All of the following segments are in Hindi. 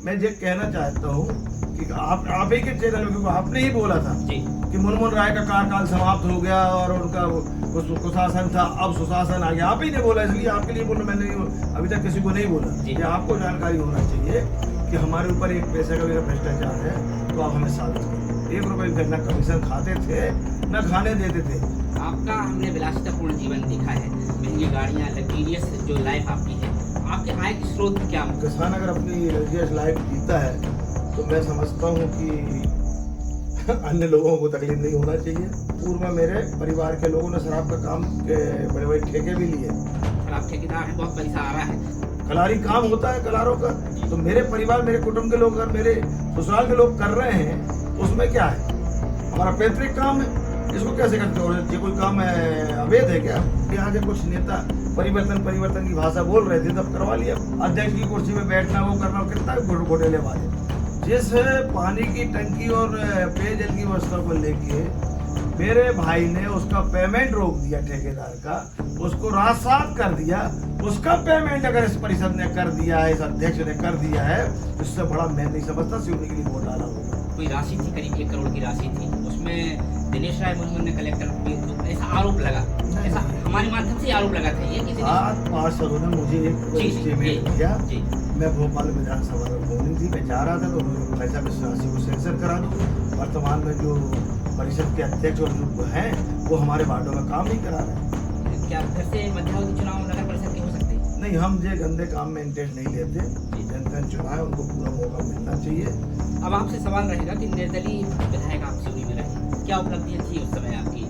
मैं ये कहना चाहता हूँ कि आप ही के चैनल में, क्योंकि आपने ही बोला था कि मुनमुन राय का कार्यकाल समाप्त हो गया और उनका कुशासन था, अब सुशासन आ गया। आप ही ने बोला, इसलिए आपके लिए बोला, मैंने अभी तक किसी को नहीं बोला। ये आपको जानकारी होना चाहिए कि हमारे ऊपर एक पैसे का भी भ्रष्टाचार है, तो आप हमें साबित करें। 1 रुपये का न कमीशन खाते थे न खाने देते थे। आपका हमने विलासितापूर्ण जीवन देखा है, महंगी गाड़ियाँ, लग्जरियस जो लाइफ आपकी है, आपके आय के स्रोत क्या? किसान अगर अपनी लग्जरियस लाइफ जीता है तो मैं समझता हूँ कि अन्य लोगों को तकलीफ नहीं होना चाहिए। पूर्व में मेरे परिवार के लोगों ने शराब का काम के बड़े बड़े ठेके भी लिए। आप ठेकेदार हैं, बहुत पैसा आ रहा है, कलारी काम होता है कलारों का। तो मेरे परिवार, मेरे कुटुंब के लोग, अगर मेरे ससुराल के लोग कर रहे हैं, उसमें क्या है? हमारा पैतृक काम है, इसको कैसे करते हो? ये कोई काम अवैध है क्या? यहाँ के कुछ नेता परिवर्तन की भाषा बोल रहे थे, तब करवा लिया। अध्यक्ष की कुर्सी में बैठना, वो करना, कितना घोटेले वाले। जिस पानी की टंकी और पेयजल की व्यवस्था को लेके मेरे भाई ने उसका पेमेंट रोक दिया, ठेकेदार का, उसको रात सात कर दिया। उसका पेमेंट अगर इस परिषद ने कर दिया है, इस अध्यक्ष ने कर दिया है, इससे बड़ा मैं नहीं समझता सिवनी के लिए वोट डाला होगा। कोई राशि थी, करीब 1 करोड़ की राशि थी, उसमें दिनेश राय मुनमुन ने कलेक्टर पे ऐसा आरोप लगा, ऐसा हमारे माध्यम से आरोप लगा था ये कि 7 पार्षदों ने मुझे एक पेमेंट दिया। मैं भोपाल विधानसभा में बोली थी, मैं जा रहा था, तो उन्होंने पैसा राशि को सेंसर करा दूँ। वर्तमान में जो परिषद के अध्यक्ष और जो हैं, वो हमारे वार्डों में काम नहीं करा रहे। क्या फिर से मध्यावधि चुनाव नगर परिषद के हो सकते हैं? नहीं, हम ये गंदे काम में इंटरेस्ट नहीं लेते। जनता चुनाव है, उनको पूरा मौका मिलना चाहिए। अब आपसे सवाल रहेगा कि निर्दलीय विधायक आप सिवनी में रहे, क्या उपलब्धियां थी उस समय आपकी?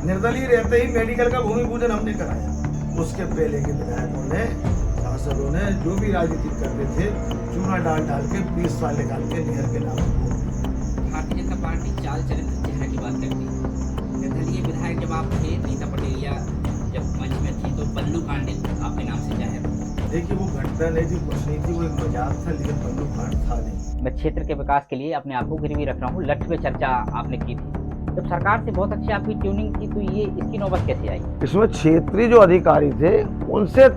निर्दलीय रहते ही मेडिकल का भूमि पूजन हमने कराया। उसके पहले के विधायकों ने, सांसदों ने, जो भी राजनीति करते थे, चूना डाल के 20 साल निकाल के निहर के नाम को। भारतीय जनता पार्टी चाल चरित्र चेहरा की बात करती है। निर्दलीय विधायक जब आप थे, नीता पटेलिया जब मंच में थी, तो पल्लू कांड आपके नाम से जाहिर। देखिए, वो घटना नहीं थी, कुछ नहीं थी, वो एक मजाक था, लेकिन पल्लू कांड था नहीं। मैं क्षेत्र के विकास के लिए अपने आप को गिरवी रख रहा हूँ। लठ पे चर्चा आपने की थी, जब सरकार से बहुत अच्छी आपकी ट्यूनिंग थी, तो ये इसकी नौबत कैसे आई? इसमें क्षेत्रीय जो अधिकारी थे, उनसे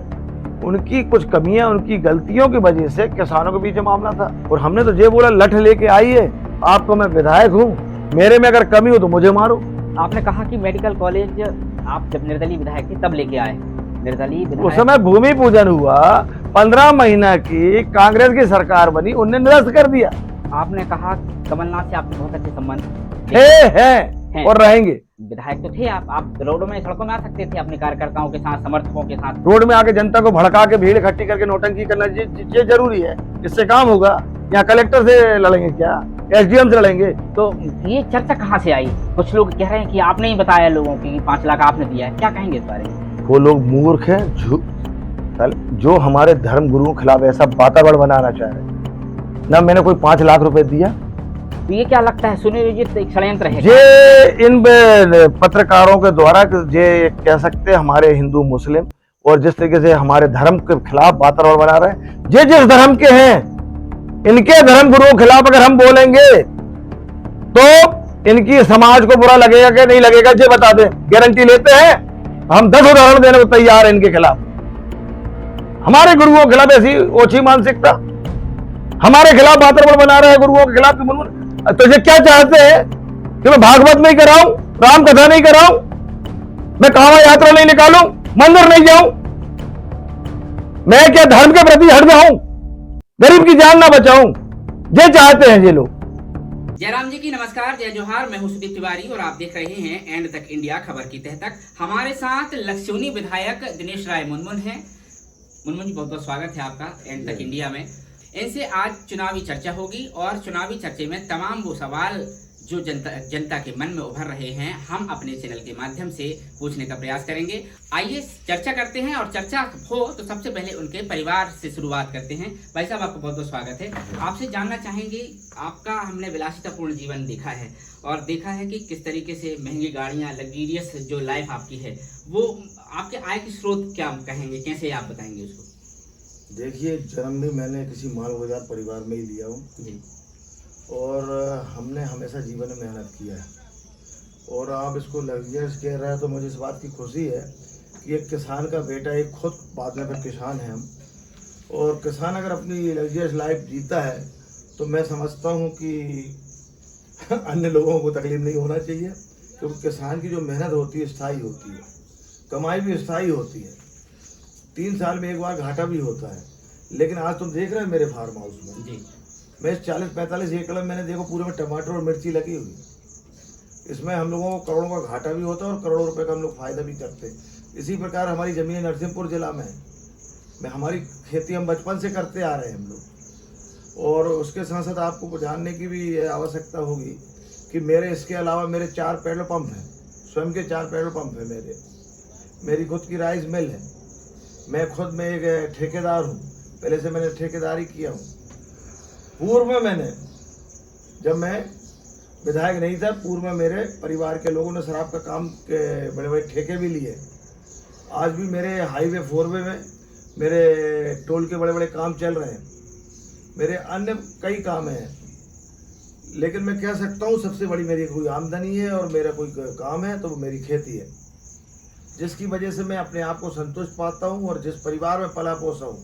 उनकी कुछ कमियां, उनकी गलतियों की वजह से किसानों के बीच मामला था। और हमने तो ये बोला, लठ लेके आइए, आपको मैं विधायक हूँ, मेरे में अगर कमी हो तो मुझे मारो। आपने कहा कि मेडिकल कॉलेज आप जब निर्दलीय विधायक थे तब लेके आए। निर्दलीय विधायक, उस समय भूमि पूजन हुआ, 15 महीना की कांग्रेस की सरकार बनी, उन्होंने निरस्त कर दिया। आपने कहा कमलनाथ से आपके बहुत अच्छे संबंध हैं और रहेंगे। विधायक तो थे आप रोडों में, सड़कों में आ सकते थे अपने कार्यकर्ताओं के साथ, समर्थकों के साथ। रोड में आके जनता को भड़का के भीड़ इकट्ठी करके नौटंकी करना ये जरूरी है? इससे काम होगा? यहाँ कलेक्टर से लड़ेंगे क्या? SDM से लड़ेंगे? तो ये चर्चा कहाँ से आई? कुछ लोग कह रहे हैं कि आपने ही बताया लोगों की 5 लाख आपने दिया है, क्या कहेंगे इस बारे में? वो लोग मूर्ख हैं जो हमारे धर्म गुरुओं के खिलाफ ऐसा वातावरण बनाना चाह रहे हैं। ना मैंने कोई 5 लाख रुपए दिया। तो ये क्या लगता है, सुनियोजित एक षड्यंत्र है? ये इन पत्रकारों के द्वारा ये कह सकते हैं हमारे हिंदू मुस्लिम, और जिस तरीके से हमारे धर्म के खिलाफ वातावरण बना रहे हैं, ये जिस धर्म के हैं, इनके धर्म गुरुओं के खिलाफ अगर हम बोलेंगे तो इनकी समाज को बुरा लगेगा कि नहीं लगेगा, ये बता दें। गारंटी लेते हैं? हम 10 उदाहरण देने को तैयार हैं इनके खिलाफ। हमारे गुरुओं के खिलाफ ऐसी ओछी मानसिकता, हमारे खिलाफ वातावरण बना रहे हैं गुरुओं के खिलाफ। तो ये क्या चाहते हैं कि मैं भागवत नहीं कराऊं, राम कथा नहीं कराऊं, मैं कांवड़ यात्रा नहीं निकालूं, मंदिर नहीं जाऊं? मैं क्या धर्म के प्रति हट जाऊं, गरीब की जान ना बचाऊं? ये चाहते हैं ये लोग। जयराम जी की नमस्कार, जय जोहार। मैं हूं सुदीप तिवारी और आप देख रहे हैं एंड तक इंडिया, खबर की तह तक। हमारे साथ लक्ष्योनी विधायक दिनेश राय मुनमुन हैं। मुनमुन जी, बहुत बहुत स्वागत है आपका एंड तक इंडिया में। इनसे आज चुनावी चर्चा होगी और चुनावी चर्चे में तमाम वो सवाल जो जनता के मन में उभर रहे हैं, हम अपने चैनल के माध्यम से पूछने का प्रयास करेंगे। आइए चर्चा करते हैं, और चर्चा हो तो सबसे पहले उनके परिवार से शुरुआत करते हैं। भाई साहब, आपका बहुत बहुत स्वागत है। आपसे जानना चाहेंगे, आपका हमने विलासितापूर्ण जीवन देखा है और देखा है कि किस तरीके से महंगी गाड़ियाँ, लग्जरियस जो लाइफ आपकी है, वो आपके आय के स्रोत क्या कहेंगे, कैसे आप बताएंगे उसको? देखिए, जन्म भी मैंने किसी माल बाजार परिवार में ही लिया हूँ जी, और हमने हमेशा जीवन में मेहनत किया है। और आप इसको लग्जरियस कह रहे हैं तो मुझे इस बात की खुशी है कि एक किसान का बेटा, एक खुद बाद में किसान है हम, और किसान अगर अपनी लग्जरियस लाइफ जीता है तो मैं समझता हूँ कि अन्य लोगों को तकलीफ नहीं होना चाहिए, क्योंकि किसान की जो मेहनत होती है स्थायी होती है, कमाई भी स्थायी होती है। 3 साल में एक बार घाटा भी होता है, लेकिन आज तुम देख रहे हो मेरे फार्म हाउस में जी मैं 40-45 एकड़ में मैंने देखो पूरे में टमाटर और मिर्ची लगी हुई। इसमें हम लोगों को करोड़ों का घाटा भी होता है और करोड़ों रुपए का हम लोग फायदा भी करते हैं। इसी प्रकार हमारी जमीन नरसिंहपुर जिला में मैं हमारी खेती हम बचपन से करते आ रहे हैं हम लोग। और उसके साथ साथ आपको जानने की भी आवश्यकता होगी कि मेरे इसके अलावा मेरे 4 पेट्रोल पंप हैं, स्वयं के 4 पेट्रोल पंप हैं मेरी खुद की राइस मिल है। मैं खुद में एक ठेकेदार हूँ, पहले से मैंने ठेकेदारी किया हूँ। पूर्व में मैंने, जब मैं विधायक नहीं था, पूर्व में मेरे परिवार के लोगों ने शराब का काम के बड़े बड़े ठेके भी लिए। आज भी मेरे हाईवे 4 वे में मेरे टोल के बड़े बड़े काम चल रहे हैं, मेरे अन्य कई काम हैं। लेकिन मैं कह सकता हूँ सबसे बड़ी मेरी कोई आमदनी है और मेरा कोई काम है तो वो मेरी खेती है, जिसकी वजह से मैं अपने आप को संतुष्ट पाता हूँ। और जिस परिवार में पला पोसा हूँ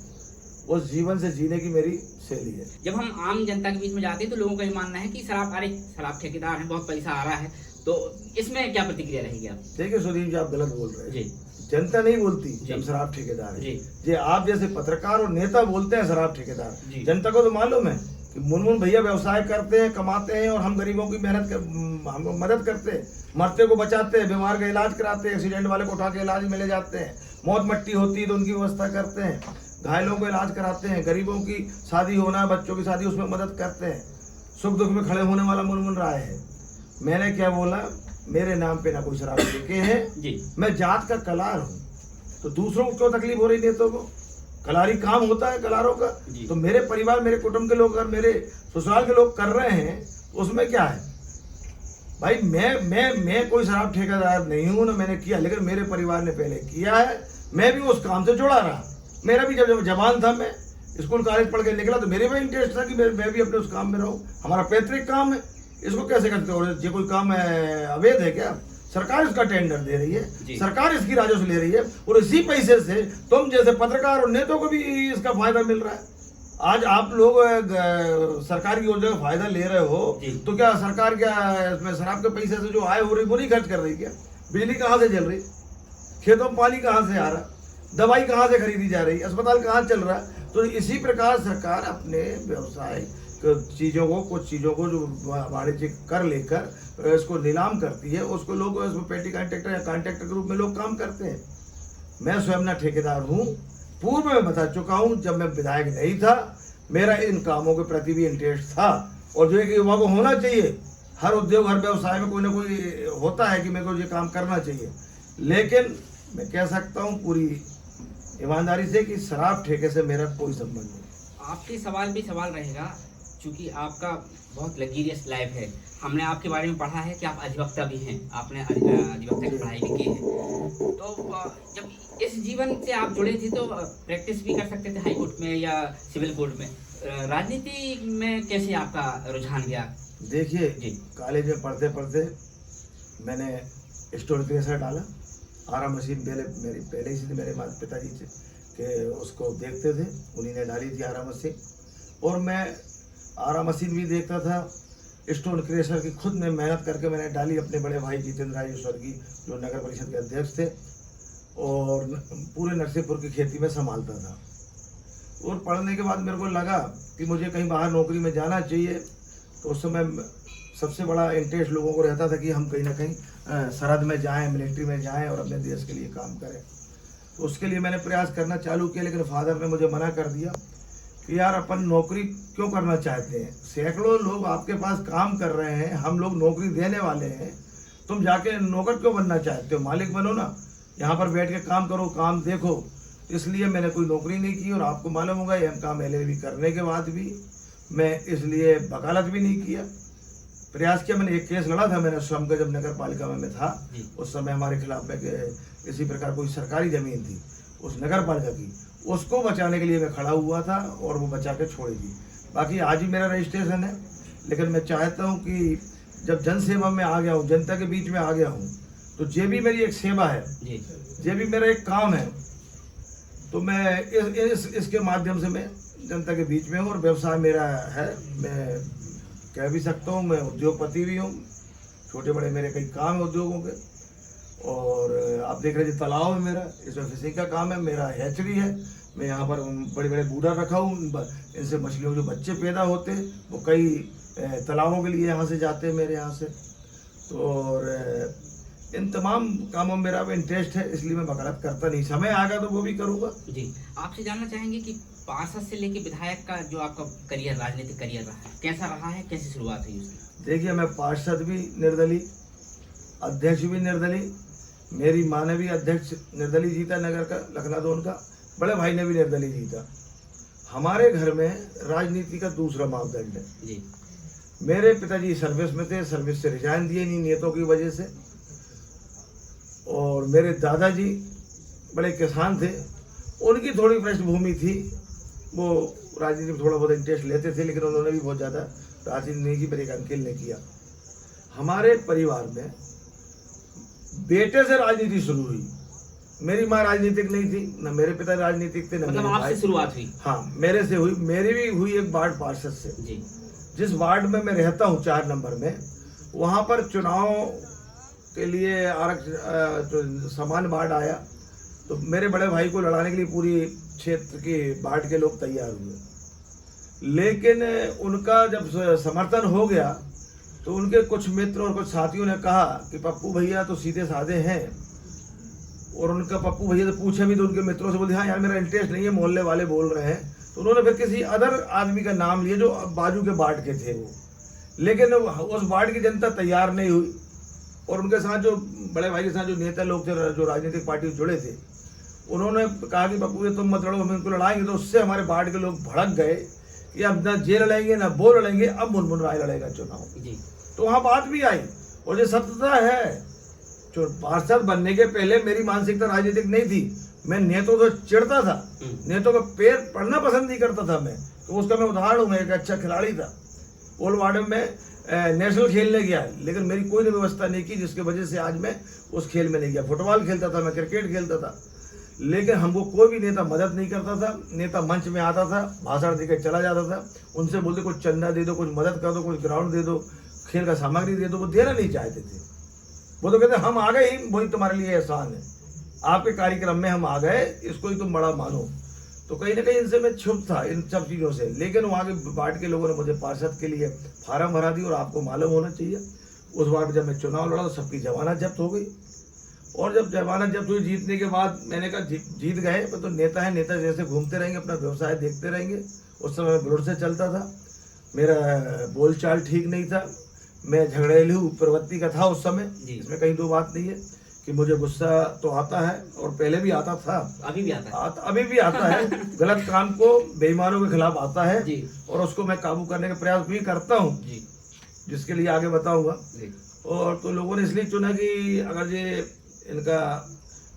उस जीवन से जीने की मेरी शैली है। जब हम आम जनता के बीच में जाते हैं तो लोगों का ये मानना है कि शराब ठेकेदार है, बहुत पैसा आ रहा है, तो इसमें क्या प्रतिक्रिया रहेगी आप? देखिए सुधीर जी, आप गलत बोल रहे हैं। जी, जनता नहीं बोलती हम शराब ठेकेदार है। जी, आप जैसे पत्रकार और नेता बोलते हैं शराब ठेकेदार। जनता को तो मालूम है कि मुनमुन भैया व्यवसाय करते हैं, कमाते हैं और हम गरीबों की हम मदद करते हैं, मरते को बचाते हैं, बीमार का इलाज कराते हैं, एक्सीडेंट वाले को उठा के इलाज में ले जाते हैं, मौत मट्टी होती है तो उनकी व्यवस्था करते हैं, घायलों को इलाज कराते हैं, गरीबों की शादी होना, बच्चों की शादी, उसमें मदद करते हैं। सुख दुख में खड़े होने वाला मुनमुन राय है। मैंने क्या बोला, मेरे नाम पे ना कोई शराब ठेके हैं, मैं जात का कलार हूँ, तो दूसरों को क्यों तकलीफ हो रही नेताओं को? कलारी काम होता है कलारों का, तो मेरे परिवार, मेरे कुटुंब के लोग, अगर मेरे ससुराल के लोग कर रहे हैं उसमें क्या है भाई? मैं कोई शराब ठेकेदार नहीं हूँ, ना मैंने किया, लेकिन मेरे परिवार ने पहले किया है, मैं भी उस काम से जुड़ा रहा। मेरा भी जब जवान था, मैं स्कूल कॉलेज पढ़ के निकला तो मेरे भी इंटरेस्ट था कि मैं भी अपने उस काम में रहूं। हमारा पैतृक काम है, इसको कैसे करते हो? ये कोई काम है अवैध है क्या? सरकार इसका टेंडर दे रही है, सरकार इसकी राजस्व ले रही है, और इसी पैसे से तुम जैसे पत्रकार और नेताओं को भी इसका फायदा मिल रहा है। आज आप लोग सरकार की योजना का फायदा ले रहे हो, तो क्या सरकार क्या इसमें शराब के पैसे से जो आय हो रही वो नहीं खर्च कर रही क्या? बिजली कहाँ से चल रही, खेतों में पानी कहाँ से आ रहा, दवाई कहाँ से खरीदी जा रही, अस्पताल कहाँ चल रहा है? तो इसी प्रकार सरकार अपने व्यवसाय चीज़ों को, कुछ चीज़ों को जो वाणिज्यिक कर लेकर इसको नीलाम करती है, उसको लोग इसमें पेटी कॉन्ट्रैक्टर या कॉन्ट्रैक्टर के रूप में लोग काम करते हैं। मैं स्वयं ना ठेकेदार हूँ, पूर्व में बता चुका हूँ, जब मैं विधायक नहीं था मेरा इन कामों के प्रति भी इंटरेस्ट था, और जो एक युवा को होना चाहिए, हर उद्योग हर व्यवसाय में कोई ना कोई होता है कि मेरे को ये काम करना चाहिए। लेकिन मैं कह सकता हूँ पूरी ईमानदारी से कि शराब ठेके से मेरा कोई संबंध नहीं। आपके सवाल भी सवाल रहेगा, क्योंकि आपका बहुत लग्जरियस लाइफ है। हमने आपके बारे में पढ़ा है कि आप अधिवक्ता भी हैं, आपने अधिवक्ता की पढ़ाई भी की है। तो जब इस जीवन से आप जुड़े थे तो प्रैक्टिस भी कर सकते थे हाई कोर्ट में या सिविल कोर्ट में, राजनीति में कैसे आपका रुझान गया? देखिए, कॉलेज में पढ़ते पढ़ते मैंने स्टोन क्रेशर डाला। आरा मशीन पहले ही से मेरे पिताजी से कि उसको देखते थे, उन्हीं ने डाली थी आरा मशीन, और मैं आरा मशीन भी देखता था। स्टोन क्रेशर की खुद में मेहनत करके मैंने डाली। अपने बड़े भाई जितेंद्र राजेश्वर की, जो नगर परिषद के अध्यक्ष थे, और पूरे नरसिंहपुर की खेती में संभालता था। और पढ़ने के बाद मेरे को लगा कि मुझे कहीं बाहर नौकरी में जाना चाहिए। तो उस समय सबसे बड़ा इंटरेस्ट लोगों को रहता था कि हम कहीं ना कहीं सरहद में जाएं, मिलिट्री में जाएं और अपने देश के लिए काम करें। तो उसके लिए मैंने प्रयास करना चालू किया, लेकिन फादर ने मुझे मना कर दिया कि यार अपन नौकरी क्यों करना चाहते हैं, सैकड़ों लोग आपके पास काम कर रहे हैं, हम लोग नौकरी देने वाले हैं, तुम जाके नौकर क्यों बनना चाहते हो? मालिक बनो ना, यहाँ पर बैठ के काम करो, काम देखो। इसलिए मैंने कोई नौकरी नहीं की। और आपको मालूम होगा MCOM LLB करने के बाद भी मैं इसलिए वकालत भी नहीं किया। प्रयास किया, मैंने एक केस लड़ा था मैंने स्वयं का, जब नगर पालिका में था उस समय हमारे खिलाफ में इसी प्रकार कोई सरकारी जमीन थी उस नगर पालिका की, उसको बचाने के लिए मैं खड़ा हुआ था और वो बचा के छोड़ दी। बाकी आज ही मेरा रजिस्ट्रेशन है, लेकिन मैं चाहता हूँ कि जब जन सेवा में आ गया हूँ, जनता के बीच में आ गया हूँ, तो ये भी मेरी एक सेवा है, ये भी मेरा एक काम है। तो मैं इसके माध्यम से मैं जनता के बीच में हूँ और व्यवसाय मेरा है, मैं कह भी सकता हूँ, मैं उद्योगपति भी हूँ। छोटे बड़े मेरे कई काम है उद्योगों के। और आप देख रहे हैं तालाब है मेरा, इसमें फिशिंग का काम है, मेरा हैचरी है। मैं यहाँ पर बड़े बड़े बूढ़ा रखा हूँ, इनसे मछलियों के जो बच्चे पैदा होते हैं वो कई तालाबों के लिए यहाँ से जाते हैं मेरे यहाँ से। तो और इन तमाम कामों में मेरा इंटरेस्ट है, इसलिए मैं वकालत करता नहीं। समय आएगा तो वो भी करूँगा। जी, आपसे जानना चाहेंगे कि पार्षद से लेके विधायक का जो आपका करियर, राजनीतिक करियर रहा है, कैसा रहा है, कैसी शुरुआत हुई उसकी? देखिए, मैं पार्षद भी निर्दलीय, अध्यक्ष भी निर्दलीय, मेरी माँ ने भी अध्यक्ष निर्दलीय जीता नगर का, लखनादौन का, बड़े भाई ने भी निर्दलीय जीता। हमारे घर में राजनीति का दूसरा मापदंड है जी। मेरे पिताजी सर्विस में थे, सर्विस से रिजाइन दिए नहीं नेताओं की वजह से। और मेरे दादाजी बड़े किसान थे, उनकी थोड़ी पृष्ठभूमि थी, वो राजनीति में थोड़ा बहुत इंटरेस्ट लेते थे, लेकिन उन्होंने भी बहुत ज़्यादा राजनीति नहीं की, मेरे एक अंकिल ने किया। हमारे परिवार में बेटे से राजनीति शुरू हुई। मेरी माँ राजनीतिक नहीं थी, न मेरे पिता राजनीतिक थे, न मतलब आपसे शुरुआत हुई? हाँ, मेरे से हुई। मेरी भी हुई एक वार्ड पार्षद से जी। जिस वार्ड में मैं रहता हूँ 4 नंबर में, वहाँ पर चुनाव के लिए आरक्षण समान वार्ड आया, तो मेरे बड़े भाई को लड़ाने के लिए पूरी क्षेत्र के वार्ड के लोग तैयार हुए। लेकिन उनका जब समर्थन हो गया तो उनके कुछ मित्र और कुछ साथियों ने कहा कि पप्पू भैया तो सीधे साधे हैं, और उनका पप्पू भैया से पूछे भी तो उनके मित्रों से बोले हाँ यार मेरा इंटरेस्ट नहीं है, मोहल्ले वाले बोल रहे हैं। तो उन्होंने फिर किसी अदर आदमी का नाम लिया जो बाजू के वार्ड के थे वो, लेकिन उस वार्ड की जनता तैयार नहीं हुई। और उनके साथ जो बड़े भाई के साथ जो नेता लोग थे, जो राजनीतिक पार्टी से जुड़े थे, उन्होंने कहा कि पप्पू ये तुम मत लड़ो, हम इनको लड़ाएंगे। तो उससे हमारे वार्ड के लोग भड़क गए कि अब ना जे लड़ेंगे ना वो लड़ेंगे, अब मुनमुन राय लड़ेगा चुनाव। तो वहाँ बात भी आई, और जो सत्यता है, जो पार्षद बनने के पहले मेरी मानसिकता राजनीतिक नहीं थी। मैं नेतों से चिढ़ता था, नेतों का पैर पढ़ना पसंद नहीं करता था मैं। तो उसका मैं उदाहरण हूँ, मैं एक अच्छा खिलाड़ी था, ओल्ड वार्ड में नेशनल खेलने गया, लेकिन मेरी कोई व्यवस्था नहीं की, जिसकी वजह से आज मैं उस खेल में नहीं गया। फुटबॉल खेलता था मैं, क्रिकेट खेलता था, लेकिन हमको कोई भी नेता मदद नहीं करता था। नेता मंच में आता था, भाषण देकर चला जाता था, उनसे बोलते कुछ चंदा दे दो, कुछ मदद कर दो, कुछ ग्राउंड दे दो, खेल का सामग्री दे दो, वो देना नहीं चाहते थे। वो तो कहते हम आ गए ही, वही तुम्हारे लिए एहसान है, आपके कार्यक्रम में हम आ गए, इसको ही तुम बड़ा मानो। तो कहीं ना कहीं इनसे मैं छुप था, इन सब चीज़ों से। लेकिन वहाँ के वार्ड के लोगों ने मुझे पार्षद के लिए फार्म भरा दी, और आपको मालूम होना चाहिए उस वार्ड जब मैं चुनाव लड़ा तो सबकी जमानत जब्त हो गई। और जब जमानत जब्त हुई जीतने के बाद, मैंने कहा जीत गए तो नेता है, नेता जैसे घूमते रहेंगे, अपना व्यवसाय देखते रहेंगे। उस समय मैं विरोध से चलता था, मेरा बोलचाल ठीक नहीं था, मैं झगड़ेलू प्रवृत्ति का था उस समय। इसमें कहीं दो बात नहीं है कि मुझे गुस्सा तो आता है, और पहले भी आता था, अभी भी आता है, अभी भी आता है। गलत काम को, बेईमानों के खिलाफ आता है जी। और उसको मैं काबू करने का प्रयास भी करता हूँ, जिसके लिए आगे बताऊंगा। और तो लोगों ने इसलिए चुना कि अगर ये इनका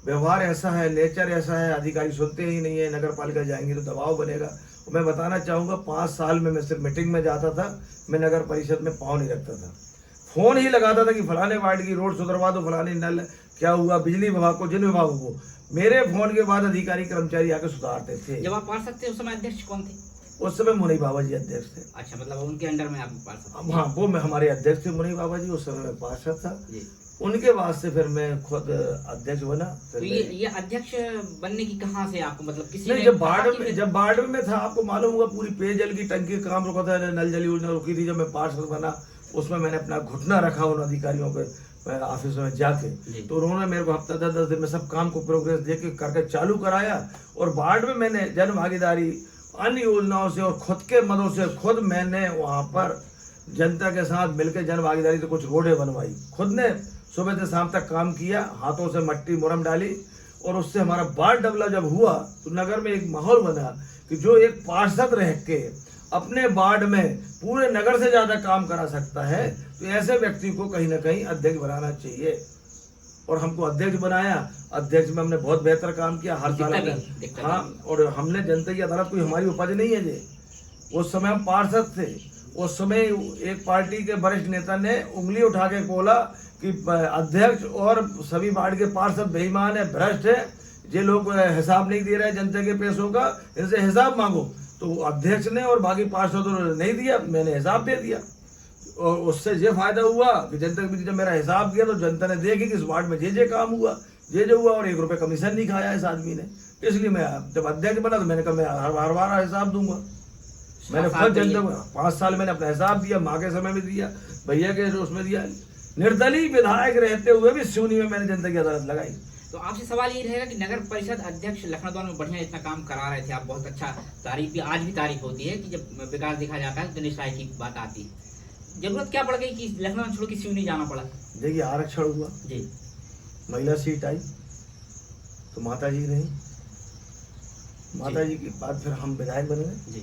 व्यवहार ऐसा है, नेचर ऐसा है, अधिकारी सुनते ही नहीं है, नगर पालिका जाएंगे तो दबाव बनेगा। मैं बताना चाहूँगा, 5 साल में मैं सिर्फ मीटिंग में जाता था, मैं नगर परिषद में पाँव नहीं रखता था। फोन ही लगाता था कि फलाने वार्ड की रोड सुधरवा दो, फलाने नल क्या हुआ, बिजली विभाग को, जिन विभागों को। मेरे फोन के बाद अधिकारी कर्मचारी आके सुधारते थे। जब आप पार्षद थे उस समय अध्यक्ष कौन थे? उस समय मुनी बाबा जी अध्यक्ष थे। अच्छा, मतलब उनके अंडर में आप पार्षद? हाँ, वो मैं हमारे अध्यक्ष थे मुनी बाबा जी, उस समय मैं पार्षद था। उनके बाद से फिर मैं खुद अध्यक्ष बना। तो ये अध्यक्ष बनने की कहाँ से आपको, मतलब किसी ने जब वार्ड में था, आपको मालूम होगा, पूरी पेयजल की टंकी का काम रुका था, नल जल योजना रुकी थी। जब मैं पार्षद बना उसमें मैंने अपना घुटना रखा उन अधिकारियों के ऑफिस में जाके, तो उन्होंने मेरे को हफ्ता 10 दिन में सब काम को प्रोग्रेस देके करके चालू कराया। और वार्ड में मैंने जन भागीदारी, अन्य योजनाओं से और खुद के मदों से खुद मैंने वहाँ पर जनता के साथ मिलकर जन भागीदारी से कुछ रोडें बनवाई। खुद ने सुबह से शाम तक काम किया, हाथों से मट्टी मुरम डाली, और उससे हमारा वार्ड डेवलप जब हुआ तो नगर में एक माहौल बना कि जो एक पार्षद रह के अपने वार्ड में पूरे नगर से ज्यादा काम करा सकता है, तो ऐसे व्यक्ति को कहीं ना कहीं अध्यक्ष बनाना चाहिए। और हमको अध्यक्ष बनाया। अध्यक्ष में हमने बहुत बेहतर काम किया हर साल। हाँ, और हमने जनता की अदालत कोई हमारी उपज नहीं है जी। उस समय हम पार्षद थे, उस समय एक पार्टी के वरिष्ठ नेता ने उंगली उठा के बोला कि अध्यक्ष और सभी वार्ड के पार्षद बेईमान है, भ्रष्ट है, ये लोग हिसाब नहीं दे रहे जनता के पैसों का, इनसे हिसाब मांगो। तो तो अध्यक्ष ने और बाकी पार्षदों ने नहीं दिया, मैंने हिसाब दे दिया। और उससे ये फायदा हुआ कि जनता के बीच जब मेरा हिसाब किया तो जनता ने देखी कि इस वार्ड में जे काम हुआ, जे हुआ, और 1 रुपये कमीशन नहीं खाया इस आदमी ने। इसलिए मैं जब अध्यक्ष बना तो मैंने कहा मैं हर बार हिसाब दूंगा। मैंने खुद जनता को 5 साल मैंने अपना हिसाब दिया, माँ के समय में दिया, भैया के उसमें दिया। निर्दलीय विधायक रहते हुए भी सिवनी में मैंने जनता की अदालत लगाई। तो आपसे सवाल ये रहेगा कि नगर परिषद अध्यक्ष लखनऊ में बढ़िया इतना काम करा रहे थे आप, बहुत अच्छा तारीफ भी आज भी तारीफ होती है कि जब विकास देखा जाता है दिनेश राय की बात आती है। जरूरत क्या पड़ गई कि लखनऊ छोड़ के सिवनी जाना पड़ा? देखिए आरक्षण हुआ जी, महिला सीट आई तो माता जी रही, माता जी के बाद फिर हम विधायक बन गए जी,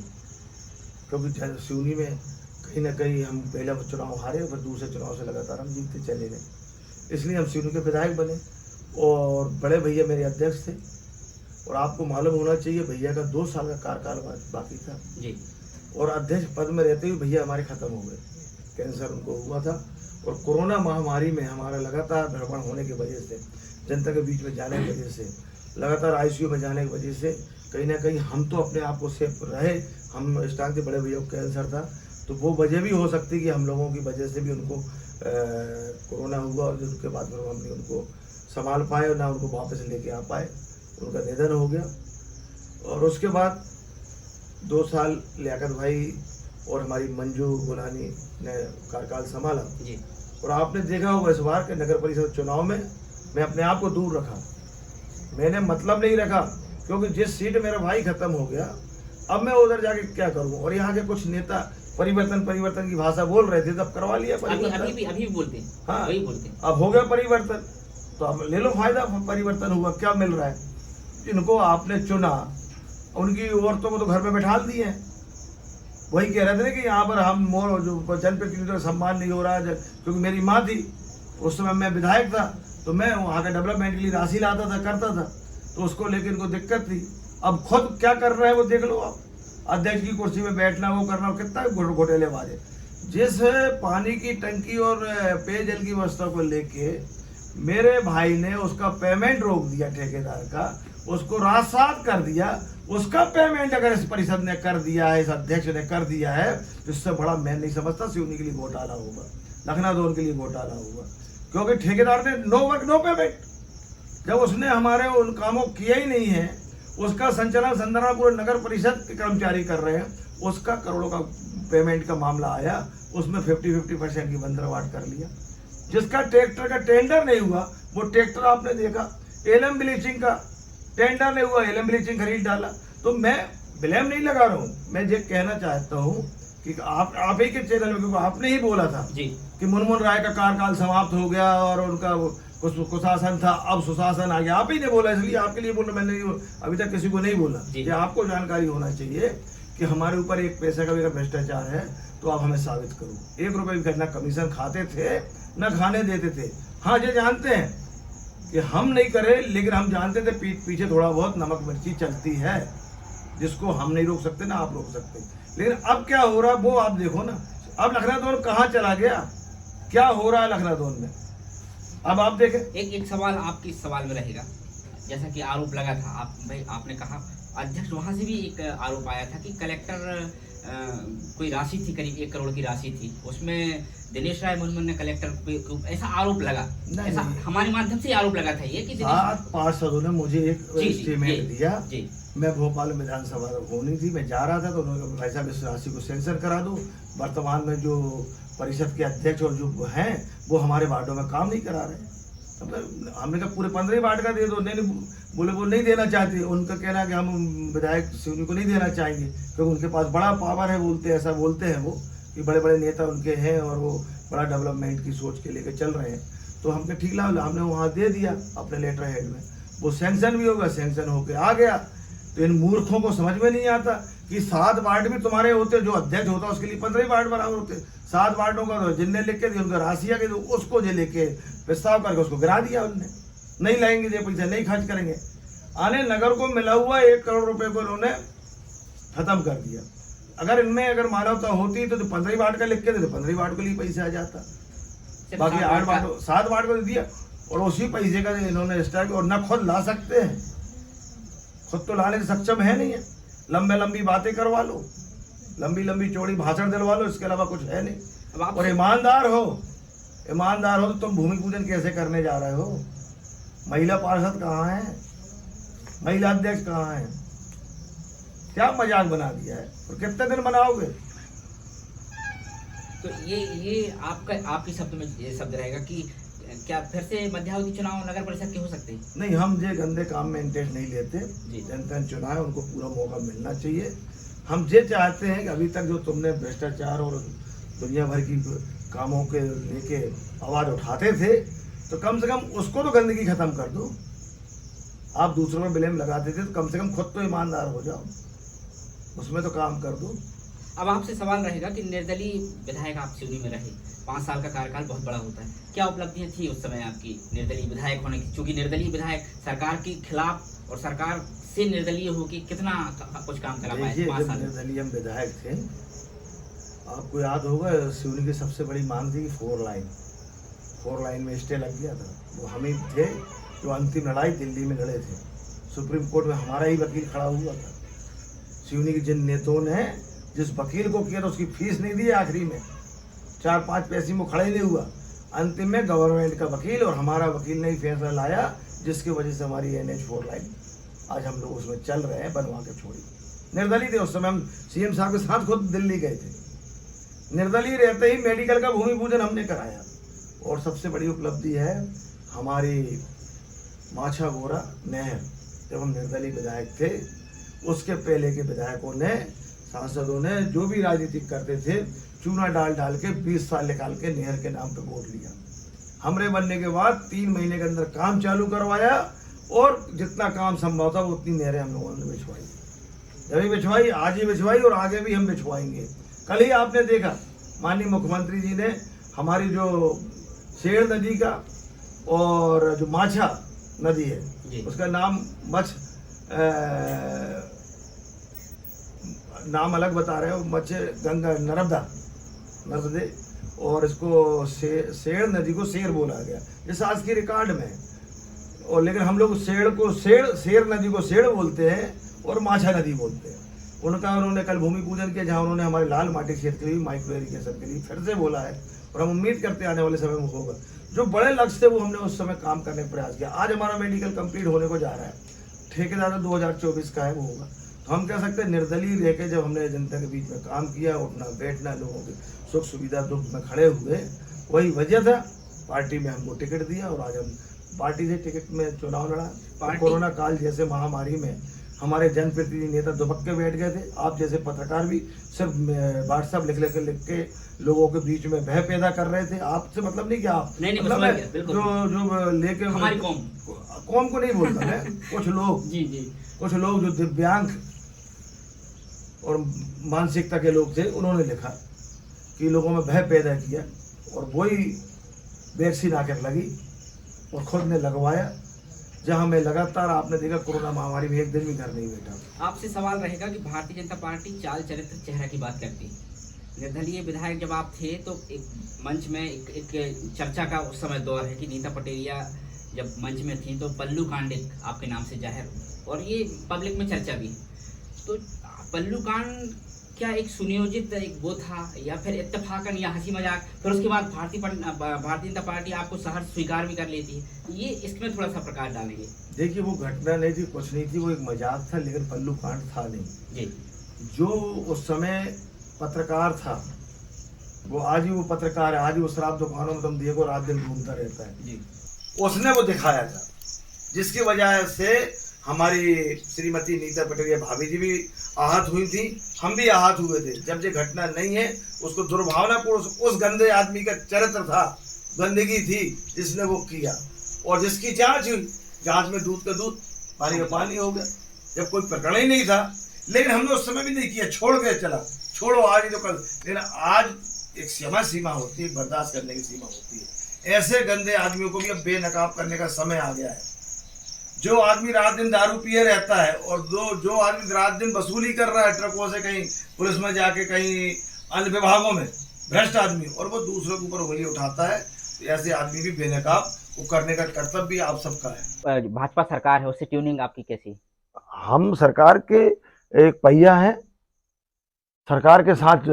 क्योंकि सिवनी में कहीं ना कहीं हम पहला चुनाव हारे और फिर दूसरे चुनाव से लगातार हम जीतते चले गए, इसलिए हम सिवनी के विधायक बने। और बड़े भैया मेरे अध्यक्ष थे, और आपको मालूम होना चाहिए भैया का 2 साल का कार्यकाल बाकी था जी, और अध्यक्ष पद में रहते हुए भैया हमारे खत्म हो गए। कैंसर उनको हुआ था, और कोरोना महामारी में हमारा लगातार भ्रमण होने की वजह से, जनता के बीच में जाने की वजह से, लगातार आईसीयू में जाने की वजह से कहीं ना कहीं हम तो अपने आप को सेफ रहे। हम स्टाफ के बड़े भैया को कैंसर था, तो वो वजह भी हो सकती कि हम लोगों की वजह से भी उनको कोरोना हुआ, और उसके बाद में हमने उनको संभाल पाए और ना उनको वापस लेके आ पाए, उनका निधन हो गया। और उसके बाद 2 साल लियाकत भाई और हमारी मंजू गुलानी ने कार्यकाल संभाला जी। और आपने देखा होगा इस बार के नगर परिषद चुनाव में मैं अपने आप को दूर रखा, मैंने मतलब नहीं रखा, क्योंकि जिस सीट मेरा भाई खत्म हो गया अब मैं उधर जाके क्या करूं। और यहाँ के कुछ नेता परिवर्तन की भाषा बोल रहे थे, तब करवा लिया परिवर्तन। अभी भी बोलते हैं, हाँ, वही बोलते हैं। अब हो गया परिवर्तन, तो अब ले लो फायदा। परिवर्तन हुआ, क्या मिल रहा है? जिनको आपने चुना उनकी औरतों को तो घर में बैठा दिए हैं। वही कह रहे थे ना कि यहाँ पर हम जो जनप्रतिनिधियों का सम्मान नहीं हो रहा है, क्योंकि मेरी माँ थी उस समय, मैं विधायक था, तो मैं वहाँ का डेवलपमेंट के लिए राशि लाता था, करता था, तो उसको लेकर इनको दिक्कत थी। अब खुद क्या कर रहे हैं वो देख लो आप, अध्यक्ष की कुर्सी में बैठना, वो करना, कितना घोटेलेबाज है। जिस पानी की टंकी और पेयजल की व्यवस्था को लेके मेरे भाई ने उसका पेमेंट रोक दिया, ठेकेदार का, उसको रात-रात कर दिया, उसका पेमेंट अगर इस परिषद ने कर दिया है, इस अध्यक्ष ने कर दिया है, तो इससे बड़ा मैं नहीं समझता सिवनी के लिए घोटाला होगा, लखनऊ के लिए घोटाला होगा। क्योंकि ठेकेदार ने नो वर्क नो पेमेंट, जब उसने हमारे उन कामों किया ही नहीं है, उसका संचालन पूरे नगर परिषद के कर्मचारी कर रहे हैं, उसका करोड़ों का पेमेंट का मामला आया, उसमें 50% की बंदरवाट कर लिया। जिसका ट्रैक्टर का टेंडर नहीं हुआ, वो ट्रैक्टर आपने देखा, एलएम ब्लीचिंग का टेंडर नहीं हुआ, एलएम ब्लीचिंग खरीद डाला। तो मैं ब्लेम नहीं लगा रहा हूँ, मैं ये कहना चाहता हूँ कि आप ही के चैनल में, क्योंकि आपने ही बोला था जी कि मुनमुन राय का कार्यकाल समाप्त हो गया और उनका कुशासन था, अब सुशासन आ गया, आप ही ने बोला, इसलिए आपके लिए बोला, मैंने अभी तक किसी को नहीं बोला। ये आपको जानकारी होना चाहिए कि हमारे ऊपर एक पैसे का भी अगर भ्रष्टाचार है तो आप हमें साबित करो। 1 रुपये भी ना कमीशन खाते थे न खाने देते थे। हाँ, ये जानते हैं कि हम नहीं करे, लेकिन हम जानते थे पीछे थोड़ा बहुत नमक मिर्ची चलती है, जिसको हम नहीं रोक सकते ना आप रोक सकते। लेकिन अब क्या हो रहा है वो आप देखो ना, अब लखनऊ कहाँ चला गया, क्या हो रहा है लखनऊ में, अब आप देखें। एक सवाल आपकी सवाल में रहेगा, जैसा कि आरोप लगा था, आपने कहा अध्यक्ष, वहां से भी एक आरोप आया था कि कलेक्टर कोई राशि थी, करीब 1 करोड़ की राशि थी, उसमें दिनेश राय मुनमुन ने कलेक्टर पे ऐसा आरोप लगा, ऐसा हमारे माध्यम से आरोप लगा था ये कि 7 पार्षदों ने मुझे एक स्टेटमेंट दिया। मैं भोपाल विधानसभा होनी थी, मैं जा रहा था, तो उन्होंने भाई साहब इस राशि को सेंसर करा दो, वर्तमान में जो परिषद के अध्यक्ष और जो हैं वो हमारे वार्डों में काम नहीं करा रहे। हमने कहा पूरे 15 वार्ड का दे दो, नहीं बोले वो नहीं देना चाहते, उनका कहना कि हम विधायक सिवनी को नहीं देना चाहेंगे, क्योंकि उनके पास बड़ा पावर है, ऐसा बोलते हैं वो कि बड़े बड़े नेता उनके हैं और वो बड़ा डेवलपमेंट की सोच के लेकर चल रहे हैं। तो हमने ठीक लगा, हमने वहाँ दे दिया अपने लेटर हेड में, वो सैंक्शन भी होगा, सैंक्शन होके आ गया। तो इन मूर्खों को समझ में नहीं आता कि 7 वार्ड भी तुम्हारे होते, जो अध्यक्ष होता उसके लिए 15 वार्ड बराबर होते, 7 वार्डों का तो जिनने लिख के दिया, उनका राशिया के, तो उसको जो लेके प्रस्ताव करके उसको गिरा दिया उनने, नहीं लाएंगे ये पैसा, नहीं खर्च करेंगे। आने नगर को मिला हुआ 1 करोड़ रुपए को इन्होंने खत्म कर दिया। अगर इनमें अगर मानवता होती तो 15 वार्ड का लिख के दे, तो 15 वार्ड के लिए पैसा आ जाता, बाकी 8 वार्ड 7 वार्ड को दिया, और उसी पैसे का इन्होंने स्टार्ट, और न खुद ला सकते हैं, खुद तो लाने से सक्षम है नहीं है, लंबे लंबी बातें करवा लो, लंबी लंबी चौड़ी भाषण दिलवा लो, इसके अलावा कुछ है नहीं। अब आप और ईमानदार हो तो तुम भूमि पूजन कैसे करने जा रहे हो? महिला पार्षद कहाँ है? महिला अध्यक्ष कहाँ है? क्या मजाक बना दिया है? और कितने दिन बनाओगे? तो ये आपके शब्द में ये शब्द रहेगा कि क्या फिर से मध्यावधि चुनाव नगर परिषद के हो सकते हैं? नहीं, हम ये गंदे काम में इंटरेस्ट नहीं लेते। जी। जनता चुनाव है, उनको पूरा मौका मिलना चाहिए। हम ये चाहते हैं कि अभी तक जो तुमने भ्रष्टाचार और दुनिया भर की कामों के लेके आवाज उठाते थे, तो कम से कम उसको तो गंदगी खत्म कर दो। आप दूसरों में ब्लेम लगाते थे, तो कम से कम खुद तो ईमानदार हो जाओ, उसमें तो काम कर दो। अब आपसे सवाल रहेगा कि निर्दलीय विधायक आप सिवनी में रहे, 5 साल का कार्यकाल बहुत बड़ा होता है, क्या उपलब्धियां थी उस समय आपकी निर्दलीय विधायक होने की? चूंकि निर्दलीय विधायक सरकार के खिलाफ और सरकार से निर्दलीय होकर कितना कुछ काम करा पाए 5 साल? निर्दलीय हम विधायक थे, आपको याद होगा सिवनी की सबसे बड़ी मांग थी 4 लाइन में स्टे लग गया था। वो हम ही थे जो अंतिम लड़ाई दिल्ली में लड़े थे। सुप्रीम कोर्ट में हमारा ही वकील खड़ा हुआ था। सिवनी के जिन नेताओं ने जिस वकील को किया था, उसकी फीस नहीं दी आखिरी में, 4-5 पैसे में खड़ा ही नहीं हुआ। अंतिम में गवर्नमेंट का वकील और हमारा वकील ने ही फैसला लाया, जिसकी वजह से हमारी NH 4 लाइन आज हम लोग उसमें चल रहे हैं, बनवा के छोड़ी। निर्दलीय थे उस समय, हम CM साहब के साथ खुद दिल्ली गए थे। निर्दलीय रहते ही मेडिकल का भूमि पूजन हमने कराया। और सबसे बड़ी उपलब्धि है हमारी माछा गोरा नहर, जब हम निर्दलीय विधायक थे, उसके पहले के विधायकों ने, सांसदों ने, जो भी राजनीतिक करते थे, चूना डाल डाल के 20 साल निकाल के नहर के नाम पे वोट लिया। हमरे बनने के बाद 3 महीने के अंदर काम चालू करवाया और जितना काम संभव था उतनी नहरें हम लोगों ने बिछवाई। जब बिछवाई, आज ही बिछवाई और आगे भी हम बिछवाएंगे। कल ही आपने देखा माननीय मुख्यमंत्री जी ने हमारी जो सेड़ नदी का और जो माछा नदी है, उसका नाम नाम अलग बता रहे हो, मच्छ गंगा नर्मदे, और इसको सेड़ नदी को शेर बोला गया, ये शासकीय रिकॉर्ड में है। और लेकिन हम लोग शेर नदी को शेर बोलते हैं और माछा नदी बोलते हैं। उन्होंने कल भूमि पूजन किया, जहाँ उन्होंने हमारे लाल माटी क्षेत्र के लिए माइक्रो इरिगेशन के लिए फिर से बोला है, और हम उम्मीद करते हैं आने वाले समय में होगा। जो बड़े लक्ष्य थे वो हमने उस समय काम करने का प्रयास किया। आज हमारा मेडिकल कंप्लीट होने को जा रहा है, ठेकेदार 2024 का है, वो होगा। तो हम कह सकते हैं निर्दलीय रह के जब हमने जनता के बीच में काम किया, उठना बैठना, लोगों के सुख सुविधा दुख में खड़े हुए, वही वजह था पार्टी में हमको टिकट दिया और आज हम पार्टी से टिकट में चुनाव लड़ा। कोरोना काल जैसे महामारी में हमारे जनप्रतिनिधि नेता दुबक के बैठ गए थे। आप जैसे पत्रकार भी सिर्फ व्हाट्सएप लिख के लोगों के बीच में भय पैदा कर रहे थे। आपसे मतलब नहीं कि आप नहीं, मतलब जो लेके हमारी कौम को नहीं बोलता मैं, कुछ लोग कुछ लोग जो दिव्यांग और मानसिकता के लोग थे, उन्होंने लिखा कि लोगों में भय पैदा किया और वही वैक्सीन आकर लगी और खुद ने लगवाया, जहां मैं लगातार आपने देखा कोरोना महामारी में एक दिन भी घर नहीं बैठा। आपसे सवाल रहेगा कि भारतीय जनता पार्टी चाल चरित्र चेहरा की बात करती है। निर्दलीय विधायक जब आप थे तो एक मंच में एक चर्चा का उस समय दौर है कि नीता पटेरिया जब मंच में थी तो पल्लू कांड आपके नाम से जाहिर, और ये पब्लिक में चर्चा भी है। तो पल्लू कांड क्या एक सुनियोजित एक वो था या फिर इत्तेफाकन या हंसी मजाक, फिर उसके बाद भारतीय जनता पार्टी आपको सहर्ष स्वीकार भी कर लेती है? ये इसमें थोड़ा सा प्रकाश डालेंगे। देखिए, वो घटना नहीं थी, कुछ नहीं थी, वो एक मजाक था, लेकिन पल्लू कांड था नहीं जी। जो उस समय पत्रकार था वो आज ही वो पत्रकार है, आज ही वो शराब दुकानों में तुम देखो रात दिन घूमता रहता है जी। उसने वो दिखाया था, जिसकी वजह से हमारी श्रीमती नीता पटेरिया भाभी जी भी आहत हुई थी, हम भी आहत हुए थे। जब ये घटना नहीं है, उसको दुर्भावनापूर्ण उस गंदे आदमी का चरित्र था, गंदगी थी जिसने वो किया, और जिसकी जांच हुई, जांच में दूध का दूध पानी का पानी हो गया, जब कोई प्रकरण ही नहीं था। लेकिन हमने उस समय भी नहीं किया, छोड़ के चला, छोड़ो आज ही तो कल। लेकिन आज एक सीमा होती है, बर्दाश्त करने की सीमा होती है। ऐसे गंदे आदमियों को भी अब बेनकाब करने का समय आ गया है। जो आदमी रात दिन दारू पिए रहता है और जो आदमी रात दिन वसूली कर रहा है ट्रकों से, कहीं पुलिस में जाके, कहीं अन्य विभागों में भ्रष्ट आदमी, और वो दूसरों के ऊपर उंगली उठाता है, तो ऐसे आदमी भी बेनकाब वो करने का कर्तव्य भी आप सबका है। भाजपा सरकार है, उससे ट्यूनिंग आपकी कैसी? हम सरकार के एक पहिया है, सरकार के साथ